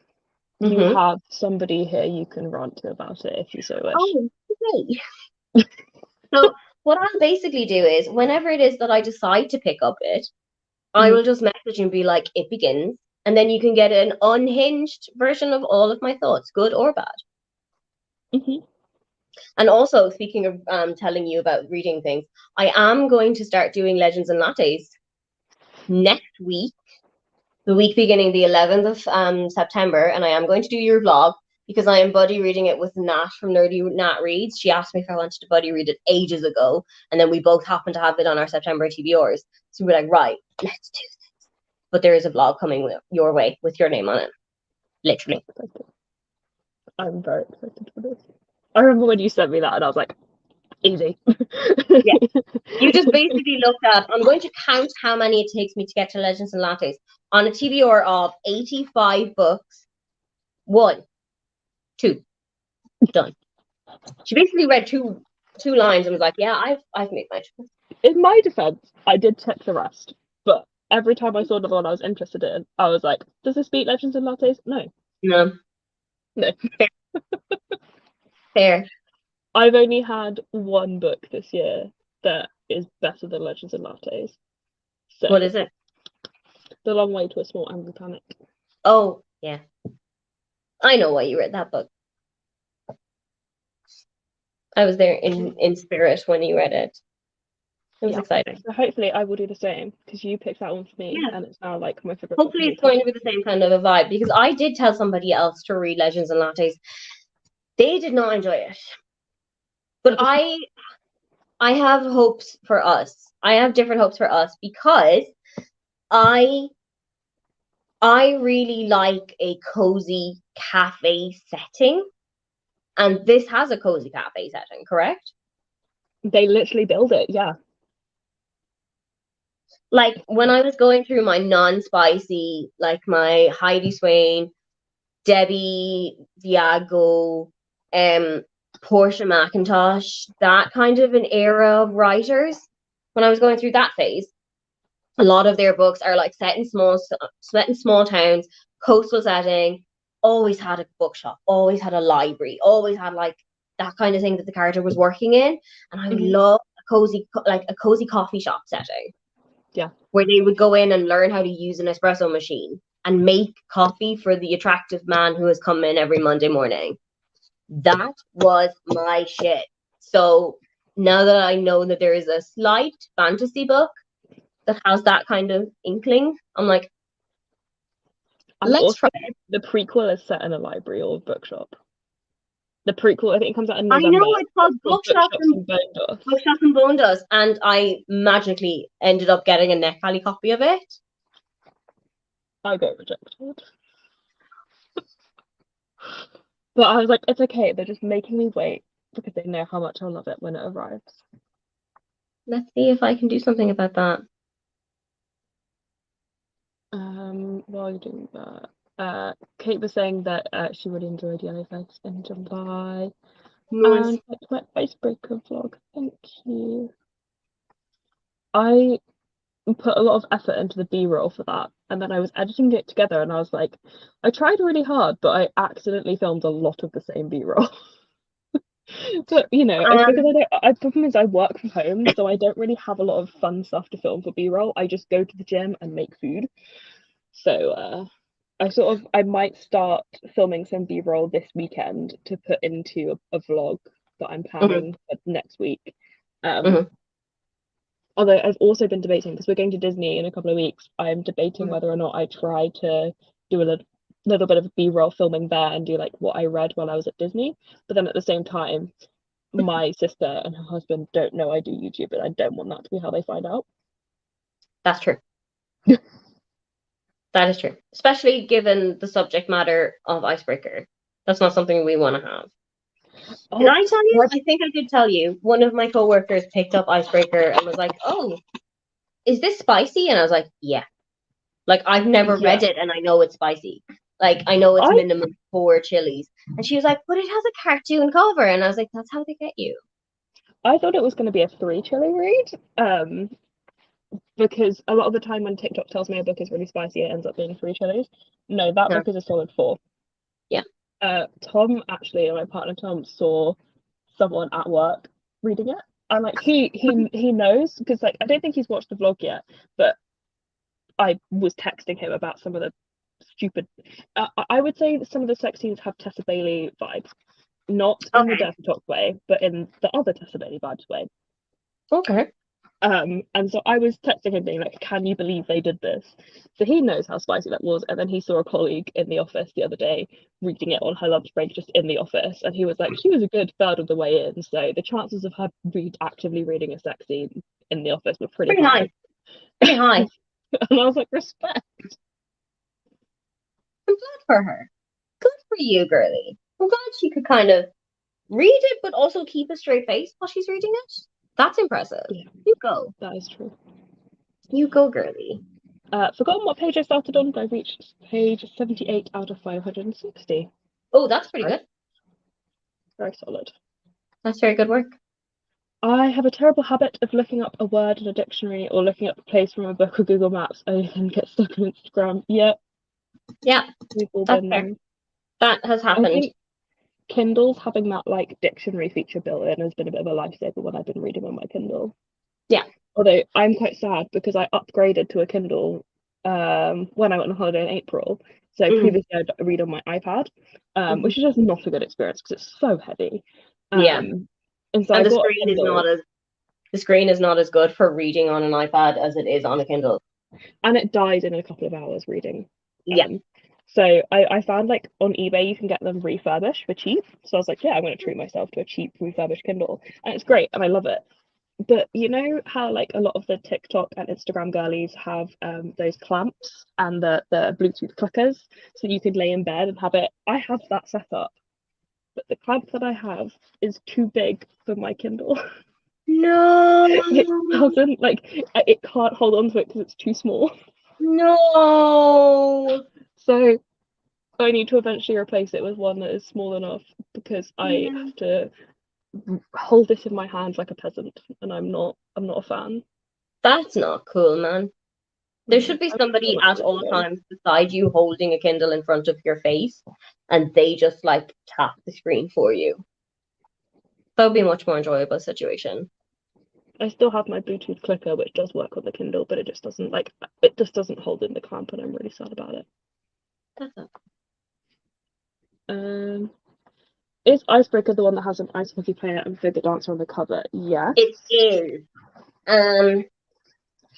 you Mm-hmm. have somebody here you can rant to about it if you so wish. Oh, okay. So what I'll basically do is whenever it is that I decide to pick up it, I Hmm. will just message and be like, it begins. And then you can get an unhinged version of all of my thoughts, good or bad. Hmm. And also, speaking of telling you about reading things, I am going to start doing Legends and Lattes next week, the week beginning the 11th of September. And I am going to do your vlog because I am buddy reading it with Nat from Nerdy Nat Reads. She asked me if I wanted to buddy read it ages ago. And then we both happened to have it on our September TBRs. So we're like, right, let's do it. But there is a vlog coming your way with your name on it, So literally. excited. I'm very excited for this. I remember when you sent me that and I was like, easy. Yeah. You just basically looked at, I'm going to count how many it takes me to get to Legends and Lattes on a TBR of 85 books. One, two, done. She basically read two lines and was like, yeah, I've made my choice. In my defense, I did check the rest, but every time I saw another one I was interested in, I was like, does this beat Legends and Lattes? No. No, No. fair. Fair. I've only had one book this year that is better than Legends and Lattes. What So, is it? The Long Way to a Small Angry Planet. Oh, yeah. I know why you read that book. I was there in spirit when you read it. It was Yeah. exciting. So hopefully I will do the same because you picked that one for me Yeah. and it's now like my favorite book of Hopefully all it's going time. to be the same kind of a vibe because I did tell somebody else to read Legends and Lattes. They did not enjoy it. But I just I have hopes for us. I have different hopes for us because I I really like a cozy cafe setting, and this has a cozy cafe setting, correct? they literally build it, yeah. Like when I was going through my non-spicy, like my Heidi Swain, Debbie Viago, um, Portia McIntosh, that kind of an era of writers. When I was going through that phase, a lot of their books are like set in small towns, coastal setting. Always had a bookshop, always had a library, always had like that kind of thing that the character was working in. And I would Hmm. love a cozy coffee shop setting Yeah. where they would go in and learn how to use an espresso machine and make coffee for the attractive man who has come in every Monday morning. That was my shit. So now that I know that there is a slight fantasy book that has that kind of inkling, I'm like, And let's also try it. the prequel is set in a library or a bookshop. The prequel, I think it comes out in I know November. it's called It's called Bookshops and Bone Dust. Bookshops and Bone Dust, and I magically ended up getting a NetGalley copy of it. I got rejected. But I was like, it's okay, they're just making me wait because they know how much I'll love it when it arrives. Let's see if I can do something about that. While you're doing that, Kate was saying that she really enjoyed Yellowface in July. Nice. And that's my icebreaker vlog. Thank you. I put a lot of effort into the B-roll for that, and then I was editing it together, and I was like, I tried really hard, but I accidentally filmed a lot of the same B-roll. But it's because Um, the problem is I work from home, so I don't really have a lot of fun stuff to film for B-roll. I just go to the gym and make food. So I might start filming some B-roll this weekend to put into a vlog that I'm mhm, planning for next week. Um, mhm. Although I've also been debating, because we're going to Disney in a couple of weeks, I'm debating Mm. whether or not I try to do a little bit of B-roll filming there and do like what I read while I was at Disney. But then at the same time, my sister and her husband don't know I do YouTube, and I don't want that to be how they find out. That's true. That is true. Especially given the subject matter of Icebreaker. That's not something we want to have. Did Oh, I tell you? I think I did tell you. One of my coworkers picked up Icebreaker and was like, "Oh, is this spicy?" And I was like, "Yeah." Like I've never yeah. read it and I know it's spicy. Like I know it's I minimum 4 chilies. And she was like, "But it has a cartoon cover." And I was like, "That's how they get you." I thought it was going to be a 3 chili read. Because a lot of the time when TikTok tells me a book is really spicy, it ends up being 3 chilies. No, that No. book is a solid 4. Yeah. Tom actually, my partner Tom, saw someone at work reading it, and like he knows, because like I don't think he's watched the vlog yet, but I was texting him about some of the stupid. I would say that some of the sex scenes have Tessa Bailey vibes, not in the Okay. Dirty Talk way, but in the other Tessa Bailey vibes way. Okay. And so I was texting him being like, "Can you believe they did this?" So he knows how spicy that was. And then he saw a colleague in the office the other day reading it on her lunch break, just in the office, and he was like, "She was a good third of the way in, so the chances of her actively reading a sex scene in the office were pretty Pretty high. high." Pretty high. And I was like, "Respect." I'm glad for her. Good for you, girly. I'm glad she could kind of read it, but also keep a straight face while she's reading it. That's impressive. Yeah, You go. that is true. You go, girly. Forgotten what page I started on, but I reached page 78 out of 560. Oh, that's pretty Very, good. very solid. That's very good work. I have a terrible habit of looking up a word in a dictionary or looking up a place from a book or Google Maps, and then get stuck on Instagram. Yep, Yeah, we've all that's been fair. there. That has I happened. think Kindle's having that like dictionary feature built in has been a bit of a lifesaver when I've been reading on my Kindle. Yeah. Although I'm quite sad because I upgraded to a Kindle when I went on holiday in April. So Mhm. previously I'd read on my iPad, Mhm. which is just not a good experience because it's so heavy. Yeah. And so And I bought a Kindle, the screen is not as good for reading on an iPad as it is on a Kindle. and it died in a couple of hours reading. Yeah. Um, so I found like on eBay you can get them refurbished for cheap. So I was like, yeah, I'm going to treat myself to a cheap refurbished Kindle, and it's great and I love it. But you know how like a lot of the TikTok and Instagram girlies have those clamps and the Bluetooth clickers, so you could lay in bed and have it. I have that set up, but the clamp that I have is too big for my Kindle. No. It doesn't like it can't hold on to it because it's too small. No. So I need to eventually replace it with one that is small enough, because I No. have to hold it in my hands like a peasant, and I'm not a fan. That's not cool, man. I There know. should be I wish so somebody much at it was all one. times beside you holding a Kindle in front of your face and they just like tap the screen for you. That would be a much more enjoyable situation. I still have my Bluetooth clicker, which does work on the Kindle, but it just doesn't hold in the clamp, and I'm really sad about it. That's a, Um, is Icebreaker the one that has an ice hockey player and figure dancer on the cover? Yes. it is. Um,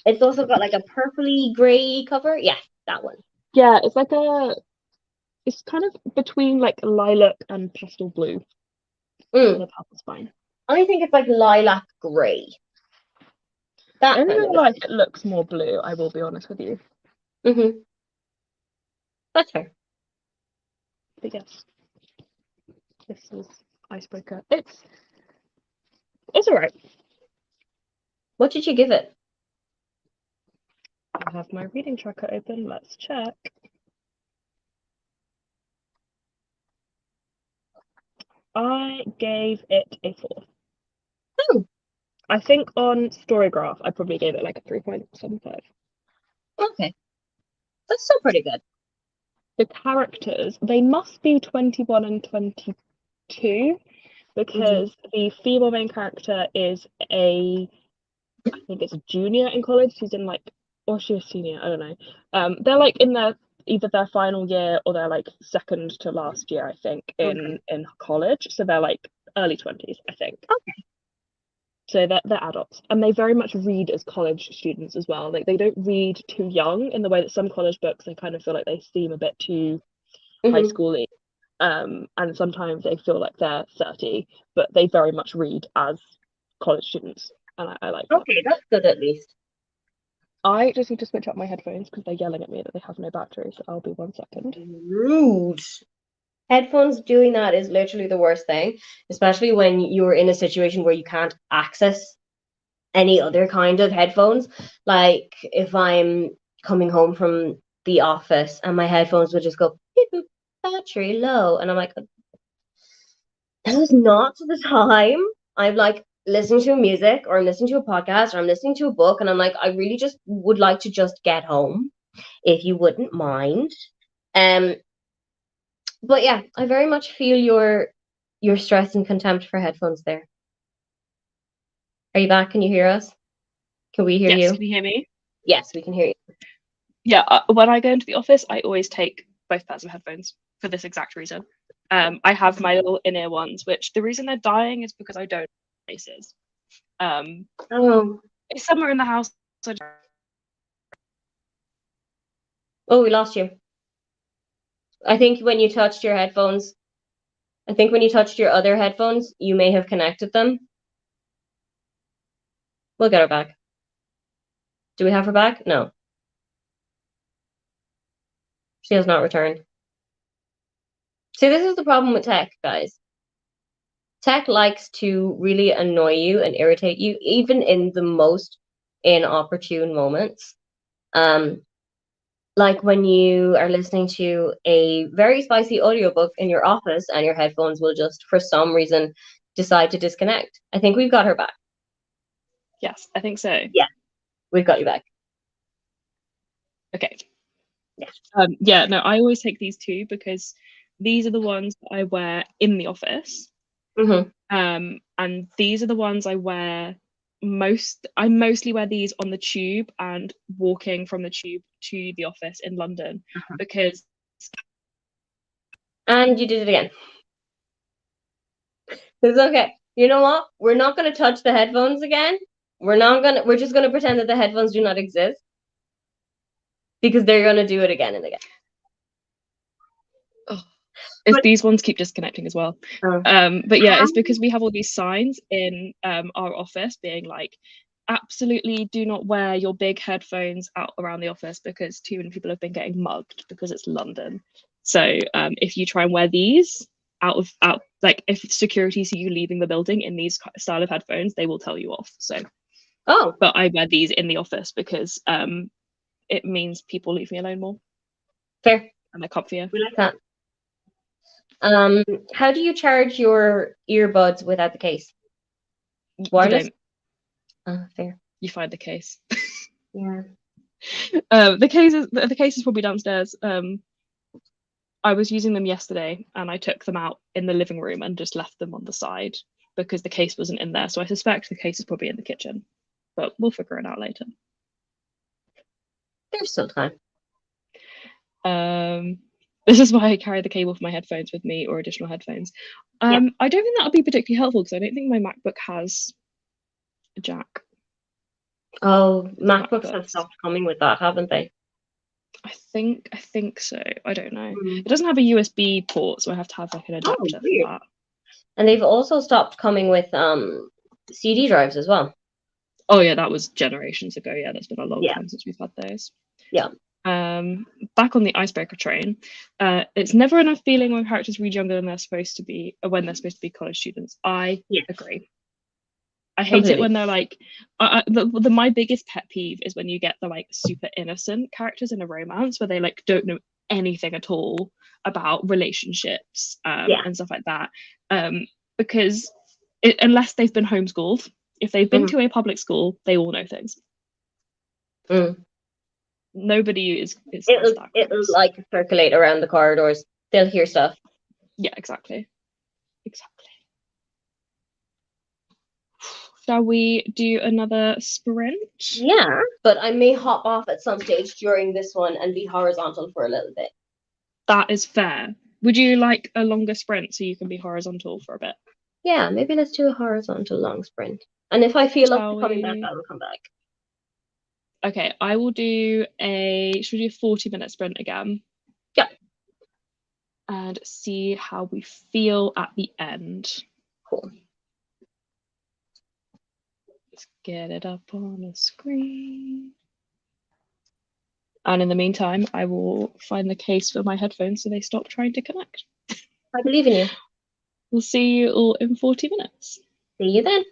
it's also got like a purpley grey cover. Yeah, that one. Yeah, it's kind of between like lilac and pastel blue on Mm, a purple spine. I think it's like lilac grey. I That don't kind of really like it looks more blue, I will be honest with you. Mm-hmm. That's fair. But yes, this is Icebreaker. It's alright. What did you give it? I have my reading tracker open. Let's check. I gave it a 4. Oh, I think on Storygraph, I probably gave it like a 3.75. okay. That's still pretty good. The characters, they must be 21 and 22, Mm-hmm. because the female main character is I think it's a junior in college. She's in like, or she's a senior, I don't know. They're like in either their final year or their like second to last year, I think, Okay. in college. So they're like early 20s, I think. Okay. So they're adults, and they very much read as college students as well. Like they don't read too young in the way that some college books, they kind of feel like they seem a bit too high Hmm. schooly. And sometimes they feel like they're 30, but they very much read as college students, and I like that. Okay, that's good at least. I just need to switch up my headphones because they're yelling at me that they have no battery, so I'll be 1 second. Rude. Headphones doing that is literally the worst thing, especially when you're in a situation where you can't access any other kind of headphones. Like if I'm coming home from the office and my headphones would just go beep, boop, battery low, and I'm like, this is not the time. I'm like listening to music or I'm listening to a podcast or I'm listening to a book, and I'm like, I really just would like to just get home if you wouldn't mind. Um, but yeah, I very much feel your stress and contempt for headphones there. Are you back? Can you hear us? Can we hear Yes, you? can you hear me? Yes, we can hear you. Yeah, when I go into the office, I always take both pairs of headphones for this exact reason. I have my little in-ear ones, which the reason they're dying is because I don't have places. Oh, It's somewhere in the house. So oh, we lost you. I think when you touched your headphones, I think when you touched your other headphones, you may have connected them. We'll get her back. Do we have her back? No, she has not returned. See, this is the problem with tech, guys. Tech likes to really annoy you and irritate you, even in the most inopportune moments. Um, like when you are listening to a very spicy audiobook in your office and your headphones will just, for some reason, decide to disconnect. I think we've got her back. yes, I think so. Yeah, we've got you back. Okay. Yeah. Yeah, no, I always take these two because these are the ones that I wear in the office. Mm-hmm. And these are the ones I wear I mostly wear these on the tube and walking from the tube to the office in London because And you did it again. It's okay. You know what? We're not going to touch the headphones again. We're just going to pretend that the headphones do not exist because they're going to do it again and again. oh, it's But these ones keep disconnecting as well. But yeah, it's because we have all these signs in our office being like, absolutely do not wear your big headphones out around the office because too many people have been getting mugged because it's London. So if you try and wear these out like if security see you leaving the building in these style of headphones, they will tell you off. So but I wear these in the office because it means people leave me alone more. Fair. And they're comfier. We like that. How do you charge your earbuds without the case? Wireless? You don't. Fair. You find the case. Yeah. The case is probably downstairs. I was using them yesterday and I took them out in the living room and just left them on the side because the case wasn't in there. So I suspect the case is probably in the kitchen, but we'll figure it out later. There's still time. This is why I carry the cable for my headphones with me or additional headphones. I don't think that would be particularly helpful because I don't think my MacBook has a jack. Oh, MacBooks have stopped coming with that, haven't they? I think so. I don't know. It doesn't have a USB port, so I have to have like an adapter for that. And they've also stopped coming with CD drives as well. Oh yeah, that was generations ago. Yeah, that's been a long time since we've had those. Yeah. Back on the icebreaker train, it's never enough feeling when characters read younger than they're supposed to be, when they're supposed to be college students. I agree. I hate it when they're like, my biggest pet peeve is when you get the like super innocent characters in a romance where they like don't know anything at all about relationships and stuff like that. Because unless they've been homeschooled, if they've been to a public school, they all know things. Nobody is it'll like circulate around the corridors. They'll hear stuff. Yeah, exactly. Shall we do another sprint? Yeah, but I may hop off at some stage during this one and be horizontal for a little bit. That is fair. Would you like a longer sprint so you can be horizontal for a bit? Yeah, maybe let's do a horizontal long sprint. And if I feel up to Shall coming back, we? I will come back. Okay, I will do a, should we do a 40-minute sprint again Yeah, and see how we feel at the end. cool. Let's get it up on the screen. And in the meantime, I will find the case for my headphones so they stop trying to connect. I believe in you. We'll see you all in 40 minutes. See you then.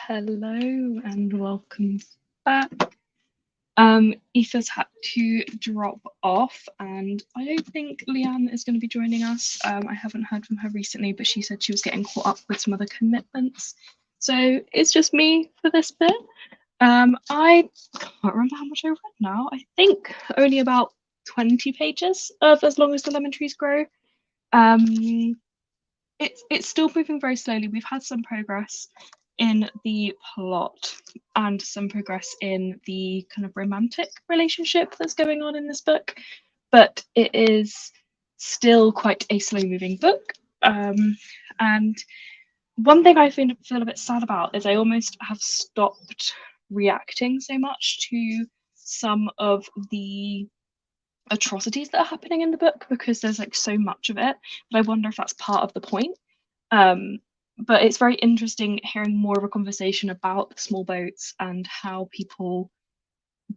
Hello and welcome back. Aoife's had to drop off, and I don't think Lianne is going to be joining us. I haven't heard from her recently, but she said she was getting caught up with some other commitments. So it's just me for this bit. I can't remember how much I read now. I think only about 20 pages of As Long as the Lemon Trees Grow. It's still moving very slowly. We've had some progress in the plot and some progress in the kind of romantic relationship that's going on in this book, but it is still quite a slow moving book. And one thing I feel a bit sad about is I almost have stopped reacting so much to some of the atrocities that are happening in the book because there's like so much of it. But I wonder if that's part of the point. But it's very interesting hearing more of a conversation about small boats and how people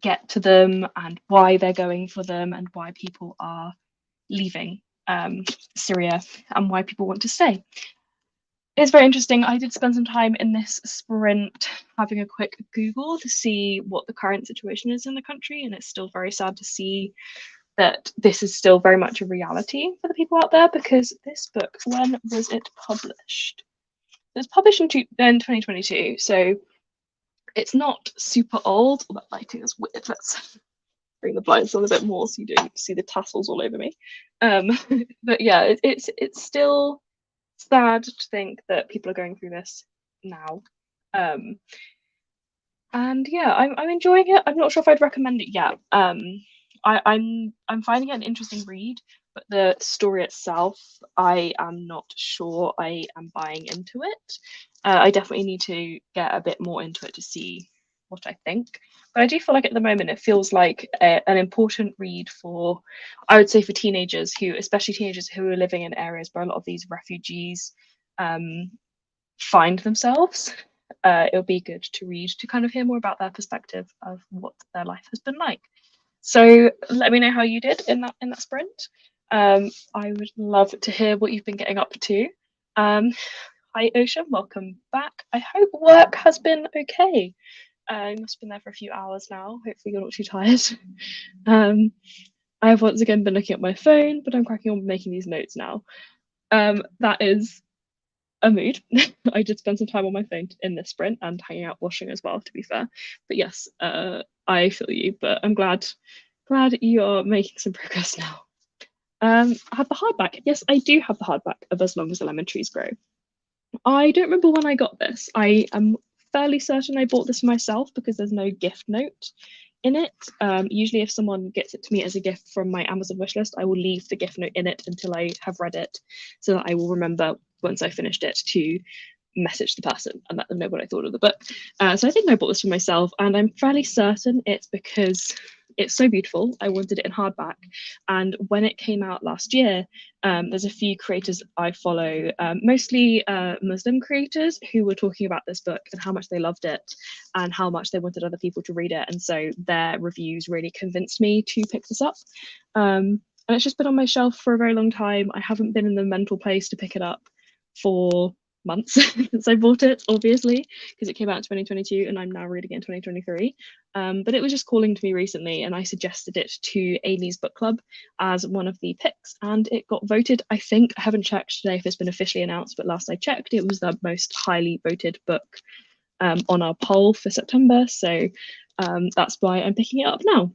get to them and why they're going for them and why people are leaving Syria and why people want to stay. It's very interesting. I did spend some time in this sprint having a quick Google to see what the current situation is in the country, and it's still very sad to see that this is still very much a reality for the people out there because this book, when was it published? It was published in 2022, so it's not super old. Oh, that lighting is weird. Let's bring the blinds on a bit more so you don't see the tassels all over me. But yeah, it's still sad to think that people are going through this now. And yeah, I'm enjoying it. I'm not sure if I'd recommend it yet. I'm finding it an interesting read, but the story itself, I am not sure I am buying into it. I definitely need to get a bit more into it to see what I think. But I do feel like at the moment it feels like an important read for, I would say, for teenagers who, especially teenagers who are living in areas where a lot of these refugees find themselves. It'll be good to read to kind of hear more about their perspective of what their life has been like. So let me know how you did in that sprint. I would love to hear what you've been getting up to. Hi Ocean, welcome back. I hope work has been okay. You must have been there for a few hours now. Hopefully you're not too tired. I have once again been looking at my phone, but I'm cracking on making these notes now. That is a mood. I did spend some time on my phone in this sprint and hanging out washing as well, to be fair. But yes, I feel you, but I'm glad you're making some progress now. I have the hardback. Yes, I do have the hardback of As Long as the Lemon Trees Grow. I don't remember when I got this. I am fairly certain I bought this for myself because there's no gift note in it. Usually, if someone gets it to me as a gift from my Amazon wishlist, I will leave the gift note in it until I have read it so that I will remember once I finished it to message the person and let them know what I thought of the book. So I think I bought this for myself, and I'm fairly certain it's because it's so beautiful. I wanted it in hardback, and when it came out last year, there's a few creators I follow, mostly Muslim creators, who were talking about this book and how much they loved it and how much they wanted other people to read it. And so their reviews really convinced me to pick this up. And it's just been on my shelf for a very long time. I haven't been in the mental place to pick it up for months since I bought it, obviously, because it came out in 2022 and I'm now reading it in 2023. But it was just calling to me recently, and I suggested it to Amy's book club as one of the picks, and it got voted. I think I haven't checked today if it's been officially announced, but last I checked, it was the most highly voted book on our poll for September. So that's why I'm picking it up now.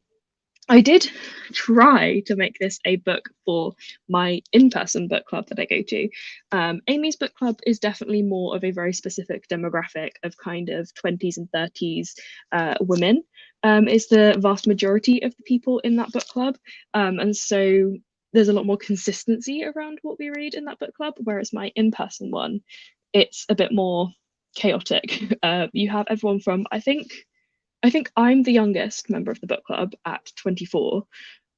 I did try to make this a book for my in-person book club that I go to. Amy's book club is definitely more of a very specific demographic of kind of 20s and 30s women. Is the vast majority of the people in that book club. And so there's a lot more consistency around what we read in that book club, whereas my in-person one, it's a bit more chaotic. You have everyone from, I think I'm the youngest member of the book club at 24.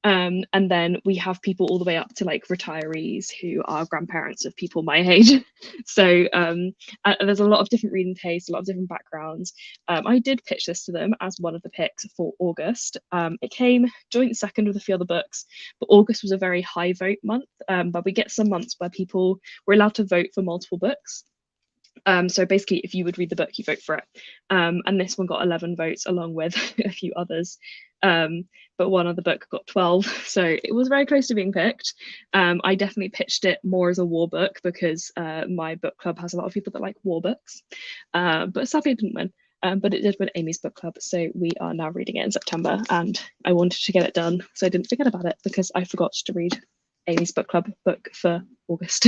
And then we have people all the way up to like retirees who are grandparents of people my age. So there's a lot of different reading tastes, a lot of different backgrounds. I did pitch this to them as one of the picks for August. It came joint second with a few other books, but August was a very high vote month. But we get some months where people were allowed to vote for multiple books. So basically, if you would read the book, you vote for it. And this one got 11 votes along with a few others. But one other book got 12. So it was very close to being picked. I definitely pitched it more as a war book because my book club has a lot of people that like war books. But sadly, it didn't win. But it did win Amy's book club. So we are now reading it in September. And I wanted to get it done so I didn't forget about it because I forgot to read Amy's book club book for August.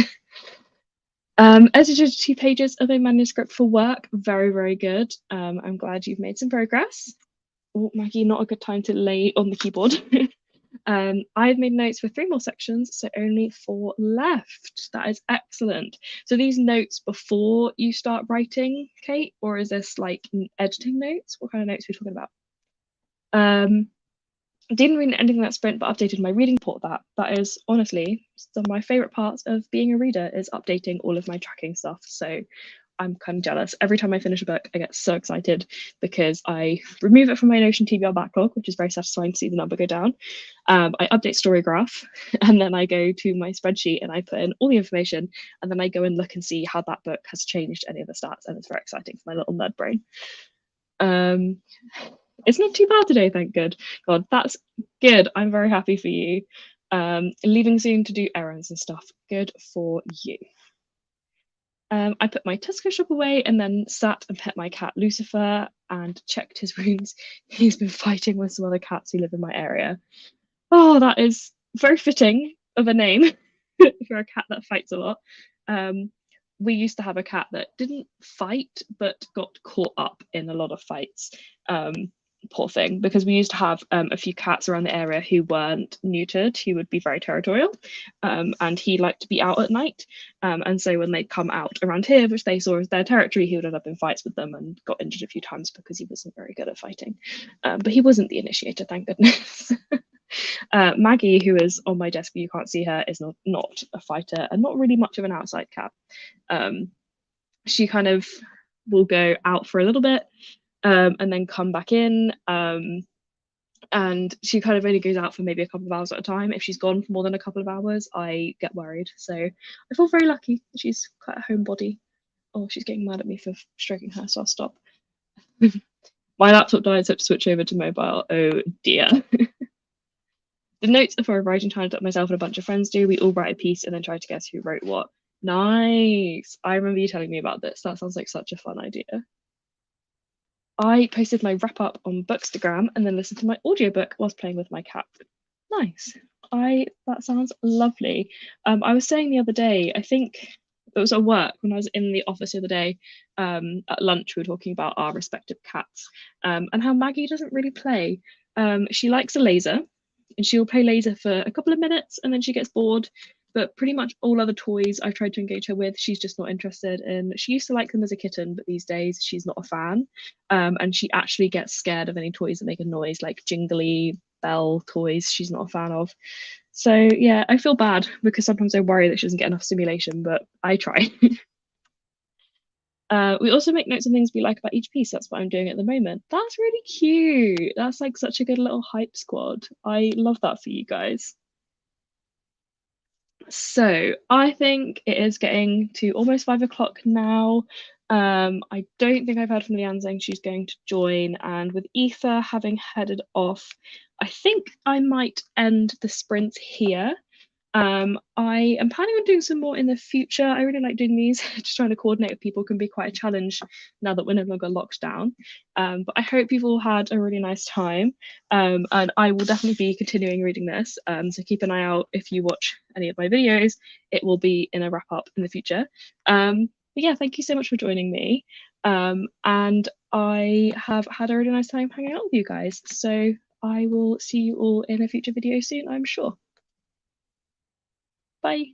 Edited 2 pages of a manuscript for work. Very, very good. I'm glad you've made some progress. Oh, Maggie, not a good time to lay on the keyboard. I've made notes for 3 more sections, so only 4 left. That is excellent. So these notes before you start writing, Kate, or is this like editing notes? What kind of notes are we talking about? Didn't read anything that sprint, but updated my reading report. That is honestly some of my favorite parts of being a reader is updating all of my tracking stuff. So I'm kind of jealous. Every time I finish a book, I get so excited because I remove it from my Notion TBR backlog, which is very satisfying to see the number go down. I update Storygraph, and then I go to my spreadsheet and I put in all the information, and then I go and look and see how that book has changed any of the stats, and it's very exciting for my little nerd brain. It's not too bad today, thank God. That's good. I'm very happy for you. Leaving soon to do errands and stuff. Good for you. I put my Tesco shop away and then sat and pet my cat Lucifer and checked his wounds. He's been fighting with some other cats who live in my area. Oh, that is very fitting of a name for a cat that fights a lot. We used to have a cat that didn't fight but got caught up in a lot of fights. Poor thing, because we used to have a few cats around the area who weren't neutered, who would be very territorial, and he liked to be out at night, and so when they'd come out around here, which they saw as their territory, he would end up in fights with them and got injured a few times because he wasn't very good at fighting, but he wasn't the initiator, thank goodness. Maggie, who is on my desk but you can't see her, is not a fighter and not really much of an outside cat. She kind of will go out for a little bit and then come back in. And she kind of only goes out for maybe a couple of hours at a time. If she's gone for more than a couple of hours, I get worried. So I feel very lucky that she's quite a homebody. Oh, she's getting mad at me for stroking her, so I'll stop. My laptop died, so I have to switch over to mobile. Oh dear. The notes are for a writing challenge that myself and a bunch of friends do. We all write a piece and then try to guess who wrote what. Nice. I remember you telling me about this. That sounds like such a fun idea. I posted my wrap up on Bookstagram and then listened to my audiobook whilst playing with my cat. Nice. That sounds lovely. I was saying the other day, I think it was at work when I was in the office the other day, at lunch, we were talking about our respective cats, and how Maggie doesn't really play. She likes a laser and she'll play laser for a couple of minutes and then she gets bored. But pretty much all other toys I've tried to engage her with, she's just not interested in. She used to like them as a kitten, but these days she's not a fan. And she actually gets scared of any toys that make a noise, like jingly bell toys. She's not a fan of. So yeah, I feel bad because sometimes I worry that she doesn't get enough stimulation, but I try. We also make notes of things we like about each piece. That's what I'm doing at the moment. That's really cute. That's like such a good little hype squad. I love that for you guys. So I think it is getting to almost 5 o'clock now. I don't think I've heard from Lianne saying she's going to join, and with Aoife having headed off, I think I might end the sprint here. I am planning on doing some more in the future. I really like doing these. Just trying to coordinate with people can be quite a challenge now that we're no longer locked down. But I hope you've all had a really nice time. And I will definitely be continuing reading this. So keep an eye out if you watch any of my videos. It will be in a wrap up in the future. But yeah, thank you so much for joining me. And I have had a really nice time hanging out with you guys. So I will see you all in a future video soon, I'm sure. Bye.